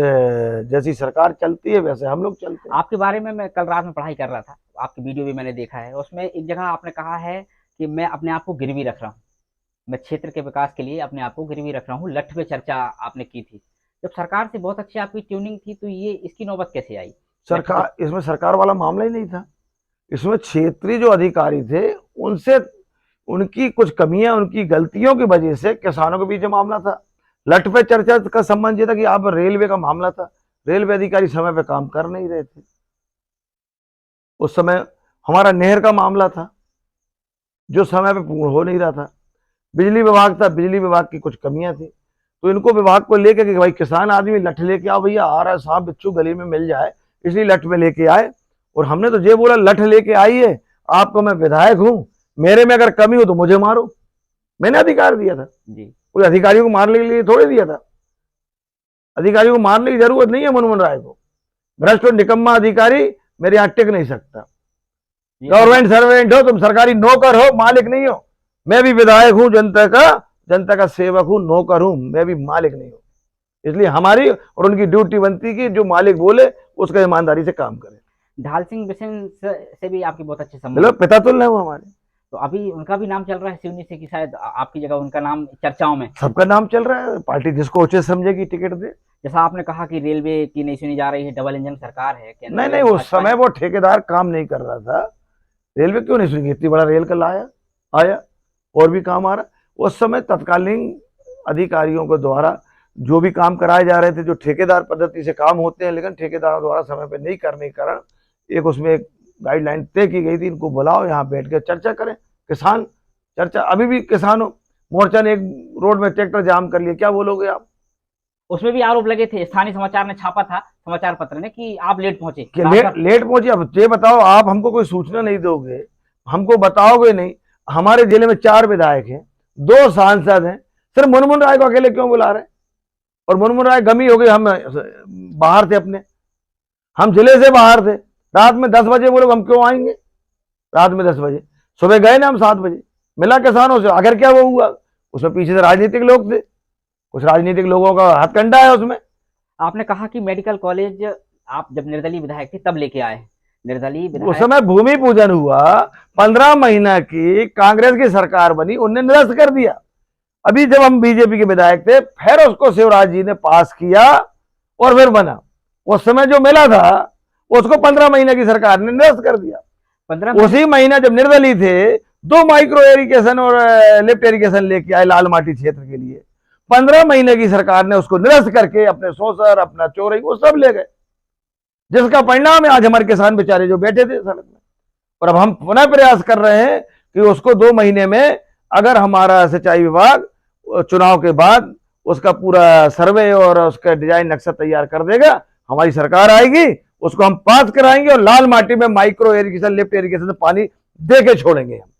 जैसी सरकार चलती है वैसे हम लोग चलते हैं। आपके बारे में मैं कल रात में पढ़ाई कर रहा था, आपकी वीडियो भी मैंने देखा है, उसमें एक जगह आपने कहा है कि मैं अपने आप को गिरवी रख रहा हूँ, मैं क्षेत्र के विकास के लिए अपने आप को गिरवी रख रहा हूँ, लठ पे चर्चा आपने की थी। जब सरकार से बहुत अच्छी आपकी ट्यूनिंग थी, तो ये इसकी नौबत कैसे आई? सरकार, इसमें सरकार वाला मामला ही नहीं था। इसमें क्षेत्रीय जो अधिकारी थे उनसे, उनकी कुछ कमियां, उनकी गलतियों की वजह से किसानों के बीच में मामला था। लठ पे चर्चा का संबंध ये था कि आप रेलवे का मामला था, रेलवे अधिकारी समय पे काम कर नहीं रहे थे। उस समय हमारा नहर का मामला था जो समय पे पूर्ण हो नहीं रहा था। बिजली विभाग था, बिजली विभाग की कुछ कमियां थी, तो इनको विभाग को लेकर कि भाई किसान आदमी लठ लेके आओ भैया, आ रहा है सांप बिच्छू गली में मिल जाए, इसलिए लठ में लेके आए। और हमने तो ये बोला लठ लेके आइए, आपको मैं विधायक हूं, मेरे में अगर कमी हो तो मुझे मारो। मैंने अधिकार दिया था जी। कोई अधिकारियों को मारने के लिए थोड़े दिया था। अधिकारियों को मारने की जरूरत नहीं है मनमोहन राय को। भ्रष्ट और निकम्मा अधिकारी मेरे यहां टिक नहीं सकता। गवर्नमेंट सर्वेंट हो तुम, सरकारी नौकर हो, मालिक नहीं हो। मैं भी विधायक हूं, जनता का सेवक हूं, नौकर हूं, मैं भी मालिक नहीं हूं। इसलिए हमारी और उनकी ड्यूटी बनती कि जो मालिक बोले उसका ईमानदारी से काम करें। ढाल सिंह बिसेन से भी आपकी बहुत अच्छे संबंध मतलब हैं। पिता तुल्य है वो हमारे। तो अभी उनका भी नाम चल रहा है सिवनी से, कि शायद आपकी जगह उनका नाम चर्चाओं में। सबका नाम चल रहा है, पार्टी जिसको उचित समझेगी टिकट दे। जैसा आपने कहा कि रेलवे की नहीं सुनी जा रही है, डबल इंजन सरकार है, केंद्र नहीं में नहीं, उस भाजपा समय है। वो ठेकेदार काम नहीं कर रहा था। रेलवे क्यों नहीं सुनेगी, इतनी बड़ा रेल का लाया आया और भी काम आ रहा। उस समय तत्कालीन अधिकारियों के द्वारा जो भी काम कराए जा रहे थे, जो ठेकेदार पद्धति से काम होते हैं, लेकिन ठेकेदारों द्वारा समय पे नहीं करने के कारण एक उसमें एक गाइडलाइन तय की गई थी, इनको बुलाओ यहाँ बैठ के चर्चा करें। किसान चर्चा, अभी भी किसानों मोर्चा ने एक रोड में ट्रैक्टर जाम कर लिया, क्या बोलोगे आप? उसमें भी आरोप लगे थे, स्थानीय समाचार ने छापा था, समाचार पत्र ने, कि आप लेट पहुंचे। कि लेट पहुंचे। अब ये बताओ, आप हमको कोई सूचना नहीं दोगे, हमको बताओगे नहीं। हमारे जिले में 4 विधायक हैं, 2 सांसद हैं, सिर्फ मनमोहन राय को अकेले क्यों बुला रहे हैं? और मनमोहन राय गमी हो गई, हम बाहर थे अपने, हम जिले से बाहर थे। रात में 10 बजे बोले हम क्यों आएंगे, रात में 10 बजे, सुबह गए ना हम 7 बजे, मिला किसानों से। आखिर क्या वो हुआ, उसमें पीछे से राजनीतिक लोग थे, कुछ राजनीतिक लोगों का हथकंडा है उसमें। आपने कहा कि मेडिकल कॉलेज आप जब निर्दलीय विधायक थे तब लेके आए। निर्दलीय उस विधायक समय भूमि पूजन हुआ, 15 महीना की कांग्रेस की सरकार बनी, उनने निरस्त कर दिया। अभी जब हम बीजेपी के विधायक थे, फिर उसको शिवराज जी ने पास किया और फिर बना। उस समय जो मिला था उसको 15 महीने की सरकार ने निरस्त कर दिया। 15 उसी महीना जब निर्दलीय थे, 2 माइक्रो इरिगेशन और लिफ्ट इरिगेशन लेके आए लाल माटी क्षेत्र के लिए। 15 महीने की सरकार ने उसको निरस्त करके अपने सोसर, अपना चोरई, वो सब ले गए, जिसका परिणाम है आज हमारे किसान बेचारे जो बैठे थे सड़क में। और अब हम पुनः प्रयास कर रहे हैं कि उसको 2 महीने में, अगर हमारा सिंचाई विभाग चुनाव के बाद उसका पूरा सर्वे और उसका डिजाइन नक्शा तैयार कर देगा, हमारी सरकार आएगी, उसको हम पास कराएंगे और लाल माटी में माइक्रो इरिगेशन, लिफ्ट इरिगेशन से पानी दे के छोड़ेंगे हम।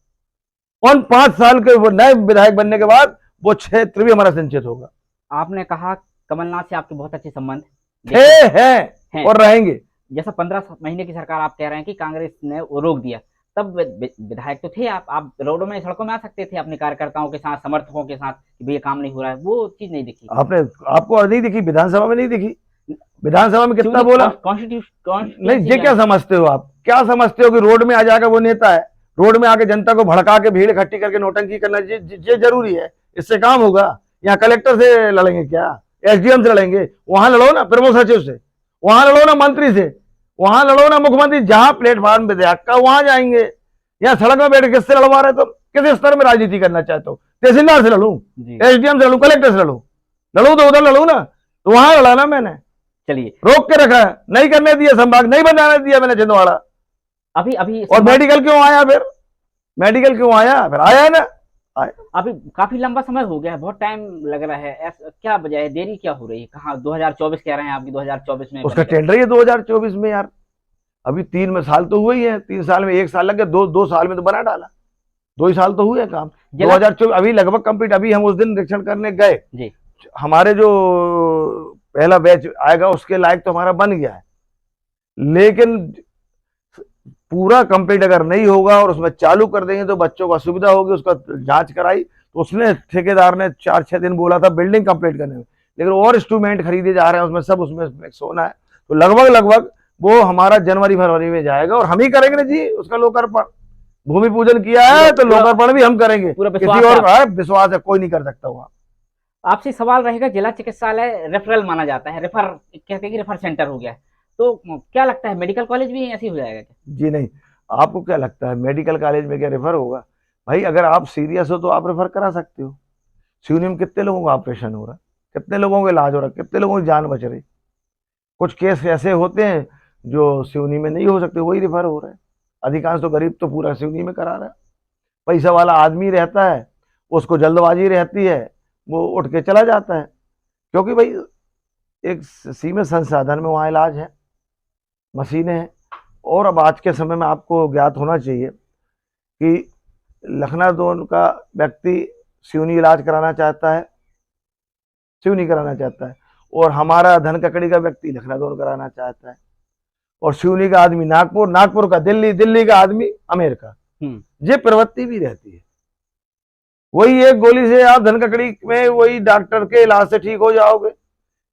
और 5 साल के नए विधायक बनने के बाद वो क्षेत्र भी हमारा सिंचित होगा। आपने कहा कमलनाथ से आपके बहुत अच्छे संबंध हैं और रहेंगे। जैसा 15 महीने की सरकार आप कह रहे हैं कि कांग्रेस ने वो रोक दिया, तब विधायक तो थे आप रोडों में, सड़कों में आ सकते थे अपने कार्यकर्ताओं के साथ, समर्थकों के साथ, कि भैया काम नहीं हो रहा है, वो चीज नहीं दिखी। आपको नहीं दिखी, विधानसभा में नहीं दिखी। विधानसभा में कितना बोला, कॉन्स्टिट्यूशन नहीं ये क्या समझते हो आप, क्या समझते हो कि रोड में आ जाकर वो नेता है, रोड में आके जनता को भड़का के भीड़ इकट्ठी करके नोटंकी करना ये जरूरी है? इससे काम होगा? यहाँ कलेक्टर से लड़ेंगे क्या, एसडीएम से लड़ेंगे? वहां लड़ो ना प्रमुख सचिव से, वहां लड़ो ना मंत्री से, वहां लड़ो ना मुख्यमंत्री, जहां प्लेटफॉर्म विधायक का वहां जाएंगे। यहाँ सड़क में बैठ किससे लड़वा रहे? तुम किस स्तर में राजनीति करना चाहते हो? तहसीलदार से लड़ू, एसडीएम से लड़ू, कलेक्टर से लड़ू? लड़ू तो उधर लड़ू ना, तो वहां लड़ा ना मैंने। चलिए, रोक के रखा है, नहीं करने दिया, संभाग नहीं बनाने दिया मैंने छिंदवाड़ा। अभी और मेडिकल क्यों आया फिर, मेडिकल क्यों आया फिर? आया ना, आया। अभी काफी लंबा समय हो गया है, बहुत टाइम लग रहा है, क्या वजह है, देरी क्या हो रही है? कहाँ 2024 कह रहे हैं आपकी, 2024 में उसका टेंडर ही है 2024 में यार। अभी 3 साल तो हुए ही है, 3 साल में 1 साल लग गया, 2 साल में तो बना डाला, 2 ही साल तो हुए काम। 2024 अभी लगभग कंप्लीट। अभी हम उस दिन निरीक्षण करने गए जी, हमारे जो पहला बैच आएगा उसके लायक तो हमारा बन गया है, लेकिन पूरा कंप्लीट अगर नहीं होगा और उसमें चालू कर देंगे तो बच्चों को असुविधा होगी। उसका जांच कराई तो उसने ठेकेदार ने 4-6 दिन बोला था बिल्डिंग कंप्लीट करने में, लेकिन और इंस्ट्रूमेंट खरीदे जा रहे हैं उसमें, सब उसमें सोना है। तो लगभग लगभग वो हमारा जनवरी फरवरी में जाएगा और हम ही करेंगे ना जी उसका लोकार्पण। भूमि पूजन किया है तो लोकार्पण भी हम करेंगे, किसी और का विश्वास है कोई नहीं कर सकता वहां। आपसे सवाल रहेगा, जिला चिकित्सालय रेफरल माना जाता है, रेफर कहते हैं कि रेफर सेंटर हो गया है, तो क्या लगता है मेडिकल कॉलेज भी ऐसे ही हो जाएगा क्या? जी नहीं, आपको क्या लगता है मेडिकल कॉलेज में क्या रेफर होगा? भाई अगर आप सीरियस हो तो आप रेफर करा सकते हो। सिवनी में कितने लोगों का ऑपरेशन हो रहा है, कितने लोगों का इलाज हो रहा है, कितने लोगों की जान बच रही। कुछ केस ऐसे होते हैं जो सिवनी में नहीं हो सकते, वही रेफर हो रहे हैं। अधिकांश तो गरीब तो पूरा सिवनी में करा रहा है। पैसा वाला आदमी रहता है, उसको जल्दबाजी रहती है, वो उठ के चला जाता है, क्योंकि भाई एक सीमित संसाधन में वहाँ इलाज है, मशीनें हैं। और अब आज के समय में आपको ज्ञात होना चाहिए कि लखनऊ का व्यक्ति सिवनी इलाज कराना चाहता है, सिवनी कराना चाहता है, और हमारा धनककड़ी का व्यक्ति लखनऊ कराना चाहता है, और सिवनी का आदमी नागपुर, नागपुर का दिल्ली, दिल्ली का आदमी अमेरिका। ये प्रवृत्ति भी रहती है। वही एक गोली से आप धनककड़ी में वही डॉक्टर के इलाज से ठीक हो जाओगे,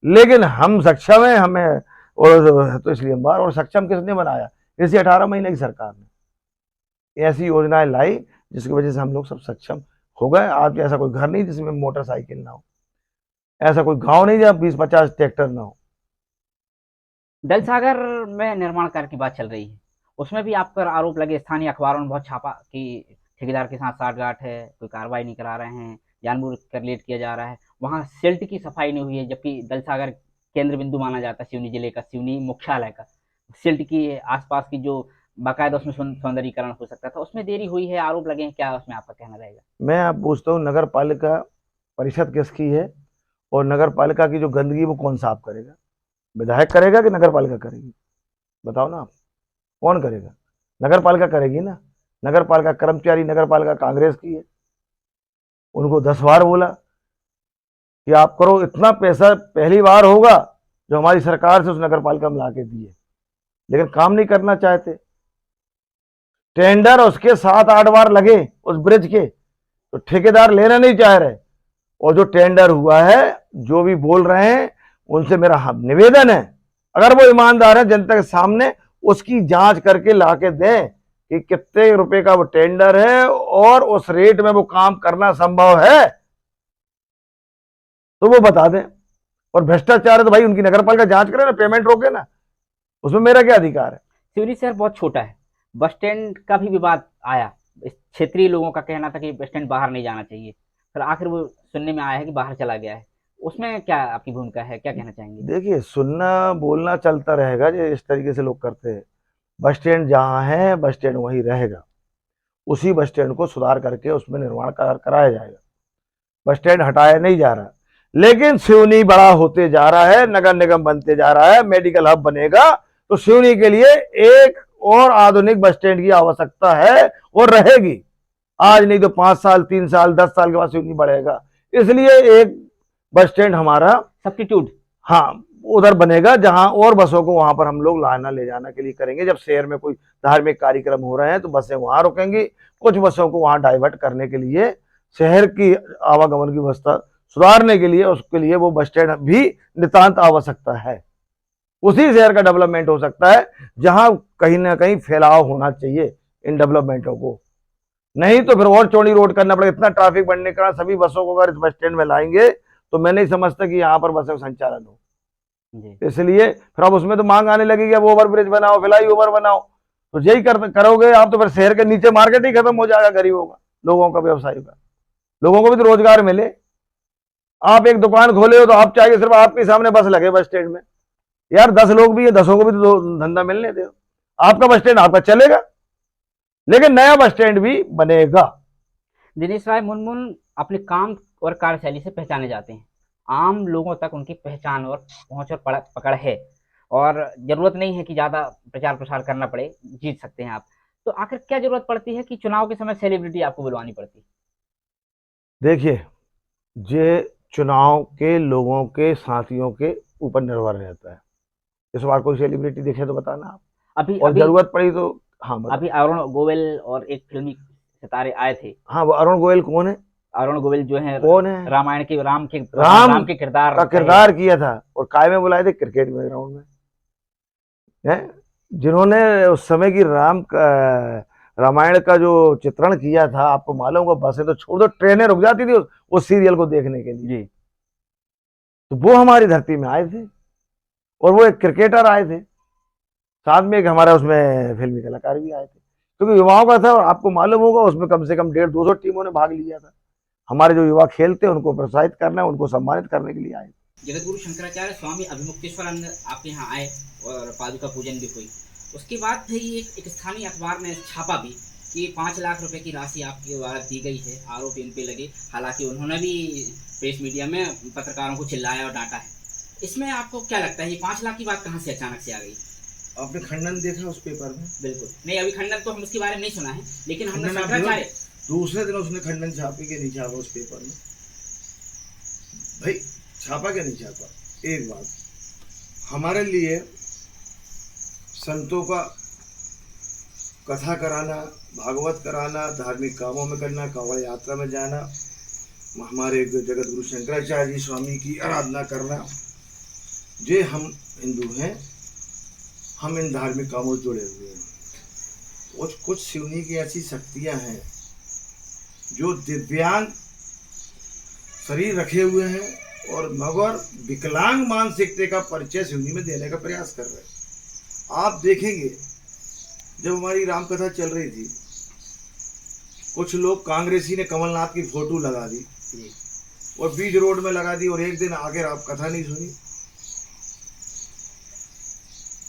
लेकिन हम सक्षम है, हमें और तो इसलिए हम बाहर। और सक्षम किसने बनाया? इसी 18 महीने की सरकार ने ऐसी योजनाएं लाई जिसकी वजह से हम लोग सब सक्षम हो गए। आज ऐसा कोई घर नहीं जिसमें मोटरसाइकिल ना हो, ऐसा कोई गांव नहीं जहाँ 20-50 ट्रैक्टर ना हो। दल सागर में निर्माण कार्य की बात चल रही है, उसमें भी आप पर आरोप लगे, स्थानीय अखबारों में बहुत छापा कि ठेकेदार के साथ साठगांठ है, कोई कार्रवाई नहीं करा रहे हैं, जानबूझकर लेट किया जा रहा है, वहां सिल्ट की सफाई नहीं हुई है, जबकि दल सागर केंद्र बिंदु माना जाता है सिवनी जिले का, सिवनी मुख्यालय का। सिल्ट की आसपास की जो बाकायदा उसमें सौंदर्यीकरण हो सकता था, उसमें देरी हुई है, आरोप लगे हैं, क्या उसमें आपका कहना रहेगा? मैं आप पूछता हूँ, नगर पालिका परिषद किसकी है, और नगर पालिका की जो गंदगी वो कौन साफ करेगा? विधायक करेगा कि नगर पालिका करेगी? बताओ ना आप, कौन करेगा? नगर पालिका करेगी ना। नगर पालिका कर्मचारी, नगर पालिका कांग्रेस की है, उनको 10 बार बोला कि आप करो, इतना पैसा पहली बार होगा जो हमारी सरकार से उस नगर पालिका में ला के दिए, लेकिन काम नहीं करना चाहते। टेंडर उसके 7-8 बार लगे उस ब्रिज के, तो ठेकेदार लेना नहीं चाह रहे। और जो टेंडर हुआ है, जो भी बोल रहे हैं, उनसे मेरा निवेदन है, अगर वो ईमानदार है जनता के सामने उसकी जांच करके लाके दें कि कितने रुपए का वो टेंडर है और उस रेट में वो काम करना संभव है, तो वो बता दें। और भ्रष्टाचार है तो भाई उनकी नगरपालिका जांच करे ना, पेमेंट रोके ना, उसमें मेरा क्या अधिकार है? सिवनी शहर बहुत छोटा है, बस स्टैंड का भी विवाद आया, क्षेत्रीय लोगों का कहना था कि बस स्टैंड बाहर नहीं जाना चाहिए, फिर आखिर वो सुनने में आया है कि बाहर चला गया है, उसमें क्या आपकी भूमिका है, क्या कहना चाहेंगे? देखिए, सुनना बोलना चलता रहेगा, जो इस तरीके से लोग करते हैं। बस स्टैंड जहां है बस स्टैंड वहीं रहेगा, उसी बस स्टैंड को सुधार करके उसमें निर्माण कराया जाएगा। बस स्टैंड हटाया नहीं जा रहा, लेकिन सिवनी बड़ा होते जा रहा है, नगर निगम बनते जा रहा है, मेडिकल हब बनेगा, तो सिवनी के लिए एक और आधुनिक बस स्टैंड की आवश्यकता है और रहेगी। आज नहीं तो 5 साल, 3 साल, 10 साल के बाद सिवनी बढ़ेगा। इसलिए एक बस स्टैंड हमारा सब्स्टिट्यूट, हाँ, उधर बनेगा, जहां और बसों को वहां पर हम लोग लाना ले जाना के लिए करेंगे। जब शहर में कोई धार्मिक कार्यक्रम हो रहे हैं तो बसें वहां रुकेंगी, कुछ बसों को वहां डाइवर्ट करने के लिए, शहर की आवागमन की व्यवस्था सुधारने के लिए, उसके लिए वो बस स्टैंड भी नितांत आवश्यकता है। उसी शहर का डेवलपमेंट हो सकता है जहां कहीं ना कहीं फैलाव होना चाहिए इन डेवलपमेंटों को, नहीं तो फिर और चौड़ी रोड करना पड़ेगा। इतना ट्रैफिक बढ़ने के कारण सभी बसों को अगर इस बस स्टैंड में लाएंगे तो मैं नहीं समझता कि यहाँ पर बसों का संचालन हो। इसलिए फिर अब उसमें तो मांग आने लगेगी, अब ओवर ब्रिज बनाओ, फ्लाई ओवर बनाओ, तो यही करोगे आप तो फिर शहर के नीचे मार्केट ही खत्म हो जाएगा, गरीबों का, लोगों का, व्यवसायियों का। लोगों को भी तो रोजगार मिले। आप एक दुकान खोले हो तो आप चाहिए सिर्फ आपके सामने बस लगे बस स्टैंड में, यार 10 लोग भी है, 10 को भी तो धंधा मिलने दो। आपका बस स्टैंड आपका चलेगा, लेकिन नया बस स्टैंड भी बनेगा। दिनेश राय मुनमुन अपने काम और कार्यशैली से पहचाने जाते हैं, आम लोगों तक उनकी पहचान और पहुंच और पकड़ है, और जरूरत नहीं है कि ज्यादा प्रचार प्रसार करना पड़े, जीत सकते हैं आप। तो आखिर क्या जरूरत पड़ती है कि चुनाव के समय सेलिब्रिटी आपको बुलवानी पड़ती है? देखिए, ये चुनाव के लोगों के साथियों के ऊपर निर्भर रहता है। इस बार कोई सेलिब्रिटी देखे तो बताना आप, अभी और अभी जरूरत पड़ी तो। हाँ, अभी अरुण गोविल और एक फिल्मी सितारे आए थे। हाँ, वो अरुण गोयल कौन है? अरुण गोविल जो है कौन है? रामायण के राम के किरदार का किरदार किया था और काय में बुलाए थे क्रिकेट में ग्राउंड में है, जिन्होंने उस समय की रामायण का जो चित्रण किया था। आपको मालूम होगा, बसें तो छोड़ दो, ट्रेनें रुक जाती थी उस सीरियल को देखने के लिए। तो वो हमारी धरती में आए थे और वो एक क्रिकेटर आए थे, साथ में एक हमारा उसमें फिल्मी कलाकार भी आए थे, क्योंकि युवाओं का था। और आपको मालूम होगा उसमें कम से कम 150-200 टीमों ने भाग लिया था। हमारे जो युवा खेलते हैं उनको प्रोत्साहित करना है, उनको सम्मानित करने के लिए आए। जगतगुरु शंकराचार्य स्वामी अभिमुक्तेश्वरानंद आपके यहाँ आए और पादुका पूजन भी हुई। उसके बाद फिर एक स्थानीय अखबार ने छापा भी कि 5 लाख रुपए की राशि आपके द्वारा दी गई है, आरोप इन पे लगे। हालांकि उन्होंने भी प्रेस मीडिया में पत्रकारों को चिल्लाया और डांटा है। इसमें आपको क्या लगता है, ये 5 लाख की बात कहाँ से अचानक से आ गई? आपने खंडन देखा उस पेपर में? बिल्कुल नहीं, अभी खंडन तो हम उसके बारे में नहीं सुना है, लेकिन हमने शंकराचार्य दूसरे दिन उसने खंडन छापे के नहीं छापा उस पेपर में? भाई छापा क्या नहीं छापा? एक बात, हमारे लिए संतों का कथा कराना, भागवत कराना, धार्मिक कामों में करना, कांवड़ यात्रा में जाना, हमारे जगत गुरु शंकराचार्य जी स्वामी की आराधना करना, जे हम हिंदू हैं, हम इन धार्मिक कामों से जुड़े हुए हैं। कुछ शिवनी की ऐसी शक्तियां हैं जो दिव्यांग शरीर रखे हुए हैं और मगर विकलांग मानसिकता का परिचय शिवनी में देने का प्रयास कर रहे हैं। आप देखेंगे जब हमारी रामकथा चल रही थी, कुछ लोग कांग्रेसी ने कमलनाथ की फोटो लगा दी और बीच रोड में लगा दी और एक दिन आगे आप कथा नहीं सुनी।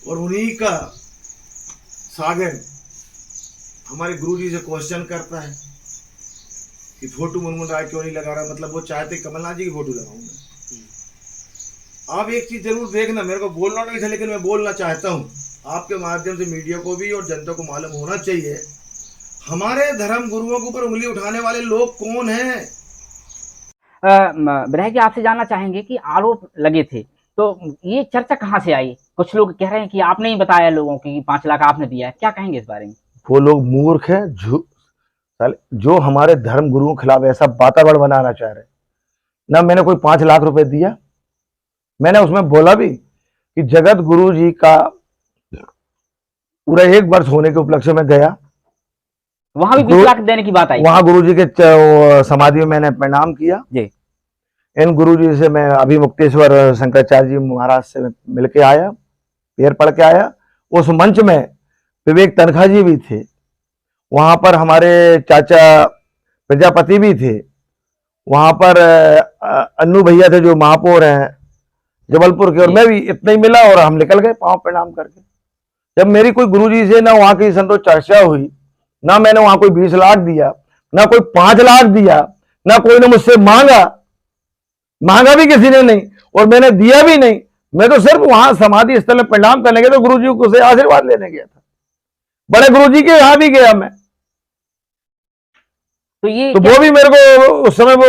और उन्हीं का सागर हमारे गुरुजी से क्वेश्चन करता है कि फोटो मुनमुन राय क्यों नहीं लगा रहा, मतलब वो चाहते कमलनाथ जी की फोटो लगाऊं मैं। आप एक चीज जरूर देखना, मेरे को बोलना नहीं था लेकिन मैं बोलना चाहता हूं आपके माध्यम से, मीडिया को भी और जनता को मालूम होना चाहिए हमारे धर्म गुरुओं के ऊपर उंगली उठाने वाले लोग कौन हैं। विधायक जी, आपसे जानना चाहेंगे कि आरोप लगे थे, तो ये चर्चा कहाँ से आई? कुछ लोग कह रहे हैं कि आपने ही बताया लोगों को कि 5 लाख आपने दिया है, क्या कहेंगे इस बारे में? वो लोग मूर्ख हैं जो हमारे धर्म गुरुओं के खिलाफ ऐसा वातावरण बनाना चाह रहे हैं। ना मैंने कोई 5 लाख रुपए दिया, मैंने उसमें बोला भी कि जगत गुरु जी का पूरा 1 वर्ष होने के उपलक्ष्य में गया, वहां भी 20 लाख देने की बात आई। वहां गुरु जी के समाधि में मैंने प्रणाम किया जी। इन गुरु जी से मैं अभिमुक्तेश्वर शंकराचार्य जी महाराज से मिलके आया, पैर पड़ के आया। उस मंच में विवेक तनखा जी भी थे, वहां पर हमारे चाचा प्रजापति भी थे, वहां पर अन्नू भैया थे जो महापौर हैं जबलपुर के, और मैं भी इतना ही मिला और हम निकल गए पांव प्रणाम करके। जब मेरी कोई गुरुजी से ना वहां की संतोष चर्चा हुई, ना मैंने वहां कोई 20 लाख दिया, ना कोई 5 लाख दिया, ना कोई ने मुझसे मांगा भी किसी ने नहीं और मैंने दिया भी नहीं। मैं तो सिर्फ वहां समाधि स्थल में प्रणाम करने गया, तो गुरुजी को से आशीर्वाद लेने गया था। बड़े गुरुजी के यहां भी गया मैं, तो वो भी मेरे को उस समय वो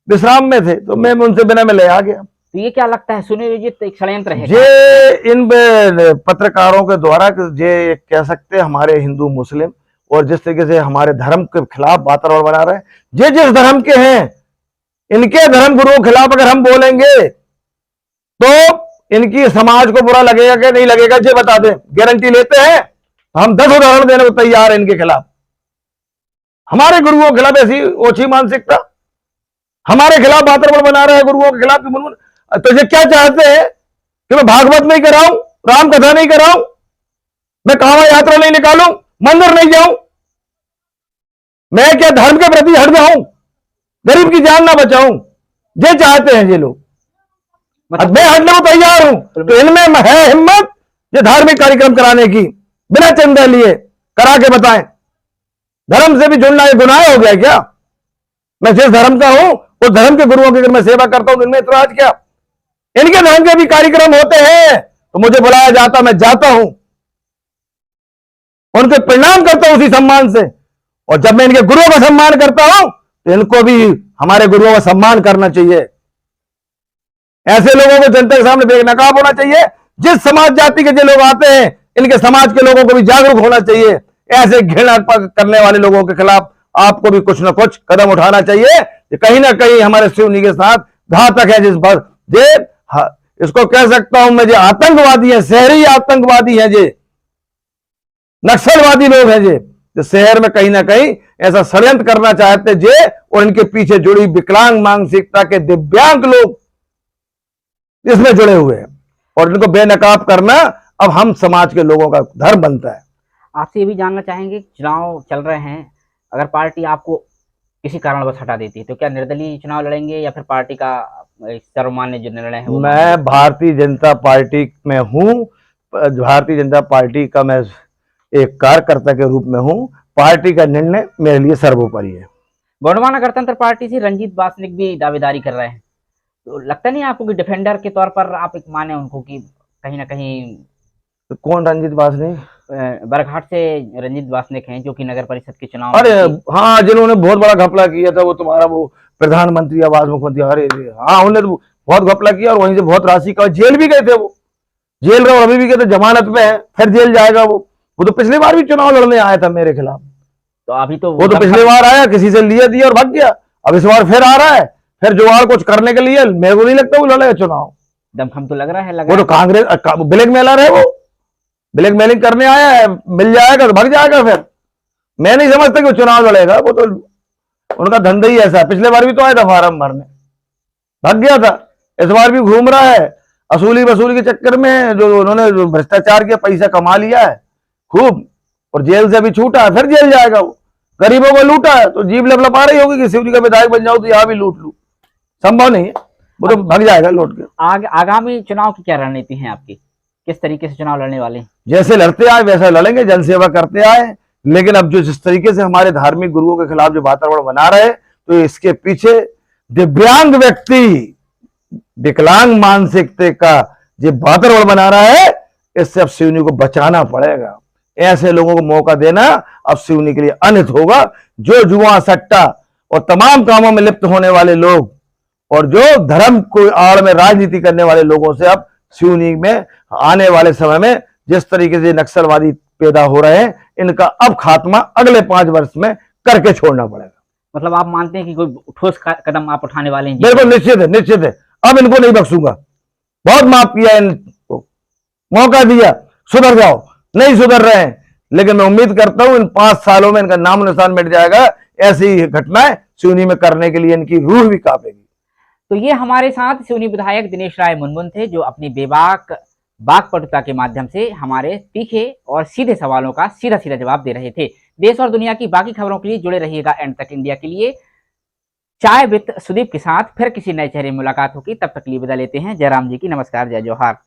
विश्राम में थे, तो मैं उनसे बिना में ले आ गया। तो ये क्या लगता है, सुने ये एक षड्यंत्र है? ये इन पत्रकारों के द्वारा ये कह सकते हैं हमारे हिंदू मुस्लिम और जिस तरीके से हमारे धर्म के खिलाफ वातावरण बना रहे हैं, जे जिस धर्म के हैं, इनके धर्म गुरुओं के खिलाफ अगर हम बोलेंगे तो इनकी समाज को बुरा लगेगा कि नहीं लगेगा, ये बता दें। गारंटी लेते हैं, हम 10 उदाहरण देने को तैयार हैं इनके खिलाफ। हमारे गुरुओं के खिलाफ ऐसी ओछी मानसिकता, हमारे खिलाफ वातावरण बना रहा है गुरुओं के खिलाफ। तो ये क्या चाहते हैं कि मैं भागवत नहीं कराऊं, राम कथा नहीं कराऊं, मैं कांवड़ यात्रा नहीं निकालूं, मंदिर नहीं जाऊं, मैं क्या धर्म के प्रति हट जाऊं, गरीब की जान ना बचाऊं? ये चाहते हैं ये लोग, मैं हटने को तैयार हूं। तो इनमें है हिम्मत ये धार्मिक कार्यक्रम कराने की, बिना चंदा लिए करा के बताएं। धर्म से भी जुड़ना ये गुनाह हो गया क्या? मैं जिस धर्म का हूं उस धर्म के गुरुओं की अगर मैं सेवा करता हूं तो इनमें इतराज क्या? इनके धर्म के भी कार्यक्रम होते हैं तो मुझे बुलाया जाता, मैं जाता हूं, उनके प्रणाम करता हूं उसी सम्मान से। और जब मैं इनके गुरुओं का सम्मान करता हूं तो इनको भी हमारे गुरुओं का सम्मान करना चाहिए। ऐसे लोगों को जनता के सामने बेनकाब होना चाहिए। जिस समाज जाति के जो लोग आते हैं, इनके समाज के लोगों को भी जागरूक होना चाहिए। ऐसे घृणा करने वाले लोगों के खिलाफ आपको भी कुछ ना कुछ कदम उठाना चाहिए कि कहीं ना कहीं हमारे सिवनी के साथ घातक है जिस पर जे इसको कह सकता हूं मैं, जो आतंकवादी है, शहरी आतंकवादी है, जे नक्सलवादी लोग हैं, जे जो शहर में कहीं ना कहीं ऐसा षड्यंत्र करना चाहते जे, और इनके पीछे जुड़ी विकलांग मानसिकता के दिव्यांग लोग इसमें जुड़े हुए हैं, और इनको बेनकाब करना अब हम समाज के लोगों का धर्म बनता है। आपसे ये भी जानना चाहेंगे, चुनाव चल रहे हैं, अगर पार्टी आपको किसी कारणवश हटा देती है तो क्या निर्दलीय चुनाव लड़ेंगे या फिर पार्टी का सर्वमान्य जो निर्णय है वो मैं भारतीय जनता पार्टी में हूं, भारतीय जनता पार्टी का मैं एक कार्यकर्ता के रूप में हूं, पार्टी का निर्णय मेरे लिए सर्वोपरि है। गोंडवाना गणतंत्र पार्टी से रंजीत बासनिक भी दावेदारी कर रहे हैं, तो लगता नहीं आपको कि डिफेंडर के तौर पर आप एक माने उनको कि कहीं ना कहीं? तो कौन रंजीत बासनिक? बरघाट से रंजीत बासनिक हैं जो कि नगर परिषद के चुनाव अरे हाँ, जिन्होंने बहुत बड़ा घपला किया था, वो तुम्हारा वो प्रधानमंत्री आवास मुख्यमंत्री, अरे हाँ, उन्होंने तो बहुत घपला किया और वहीं से बहुत राशि का जेल भी गए थे, वो जेल रहे, अभी भी गए थे, जमानत में है, फिर जेल जाएगा वो तो पिछली बार भी चुनाव लड़ने आया था मेरे खिलाफ। तो अभी तो वो तो पिछली बार आया, किसी से लिया दिया और भाग गया, अब इस बार फिर आ रहा है, फिर जुगाड़ कुछ करने के लिए। मेरे को नहीं लगता वो लड़ेगा चुनाव। दमखम तो लग रहा है, वो तो कांग्रेस ब्लैक मेलर है, वो ब्लैक मेलिंग करने आया है, मिल जाएगा तो भाग जाएगा। फिर मैं नहीं समझता कि वो चुनाव लड़ेगा, वो तो उनका धंधा ही ऐसा है। पिछले बार भी तो आया था फार्म भरने, भाग गया था, इस बार भी घूम रहा है असूली वसूली के चक्कर में, जो उन्होंने भ्रष्टाचार किया, पैसा कमा लिया है खूब, और जेल से अभी छूटा है, फिर जेल जाएगा। वो गरीबों को लूटा है तो जीभ लपलपा रही होगी कि सिवनी का विधायक बन जाऊं तो यहां भी लूट लूं, संभव नहीं है, वो तो भाग जाएगा लौट के। आगामी चुनाव की क्या रणनीति है आपकी, किस तरीके से चुनाव लड़ने वाले हैं? जैसे लड़ते आए वैसा लड़ेंगे, जनसेवा करते आए, लेकिन अब जो जिस तरीके से हमारे धार्मिक गुरुओं के खिलाफ जो वातावरण बना रहे, तो इसके पीछे दिव्यांग व्यक्ति, विकलांग मानसिकता का जो वातावरण बना रहा है, इससे अब सिवनी को बचाना पड़ेगा। ऐसे लोगों को मौका देना अब सिवनी के लिए अनित होगा। जो जुआ सट्टा और तमाम कामों में लिप्त होने वाले लोग और जो धर्म को आड़ में राजनीति करने वाले लोगों से अब सिवनी में आने वाले समय में जिस तरीके से नक्सलवादी पैदा हो रहे हैं, इनका अब खात्मा अगले 5 वर्ष में करके छोड़ना पड़ेगा। मतलब आप मानते हैं कि कोई ठोस कदम आप उठाने वाले हैं? बिल्कुल निश्चित है, निश्चित है। अब इनको नहीं बख्शूंगा, बहुत माफ किया इनको, मौका दिया, सुधर जाओ, नहीं सुधर रहे हैं, लेकिन मैं उम्मीद करता हूं इन 5 सालों में इनका नाम निशान मिट जाएगा। ऐसी घटनाएं सिवनी में करने के लिए इनकी रूह भी कांपेगी। तो ये हमारे साथ सिवनी विधायक दिनेश राय मुनमुन थे, जो अपनी बेबाक वाक्पटुता के माध्यम से हमारे तीखे और सीधे सवालों का सीधा सीधा जवाब दे रहे थे। देश और दुनिया की बाकी खबरों के लिए जुड़े रहिएगा एंड तक इंडिया के लिए। चाय विद सुदीप के साथ फिर किसी नए चेहरे मुलाकात होगी, तब तक लिए विदा लेते हैं। जयराम जी की नमस्कार, जय जोहार।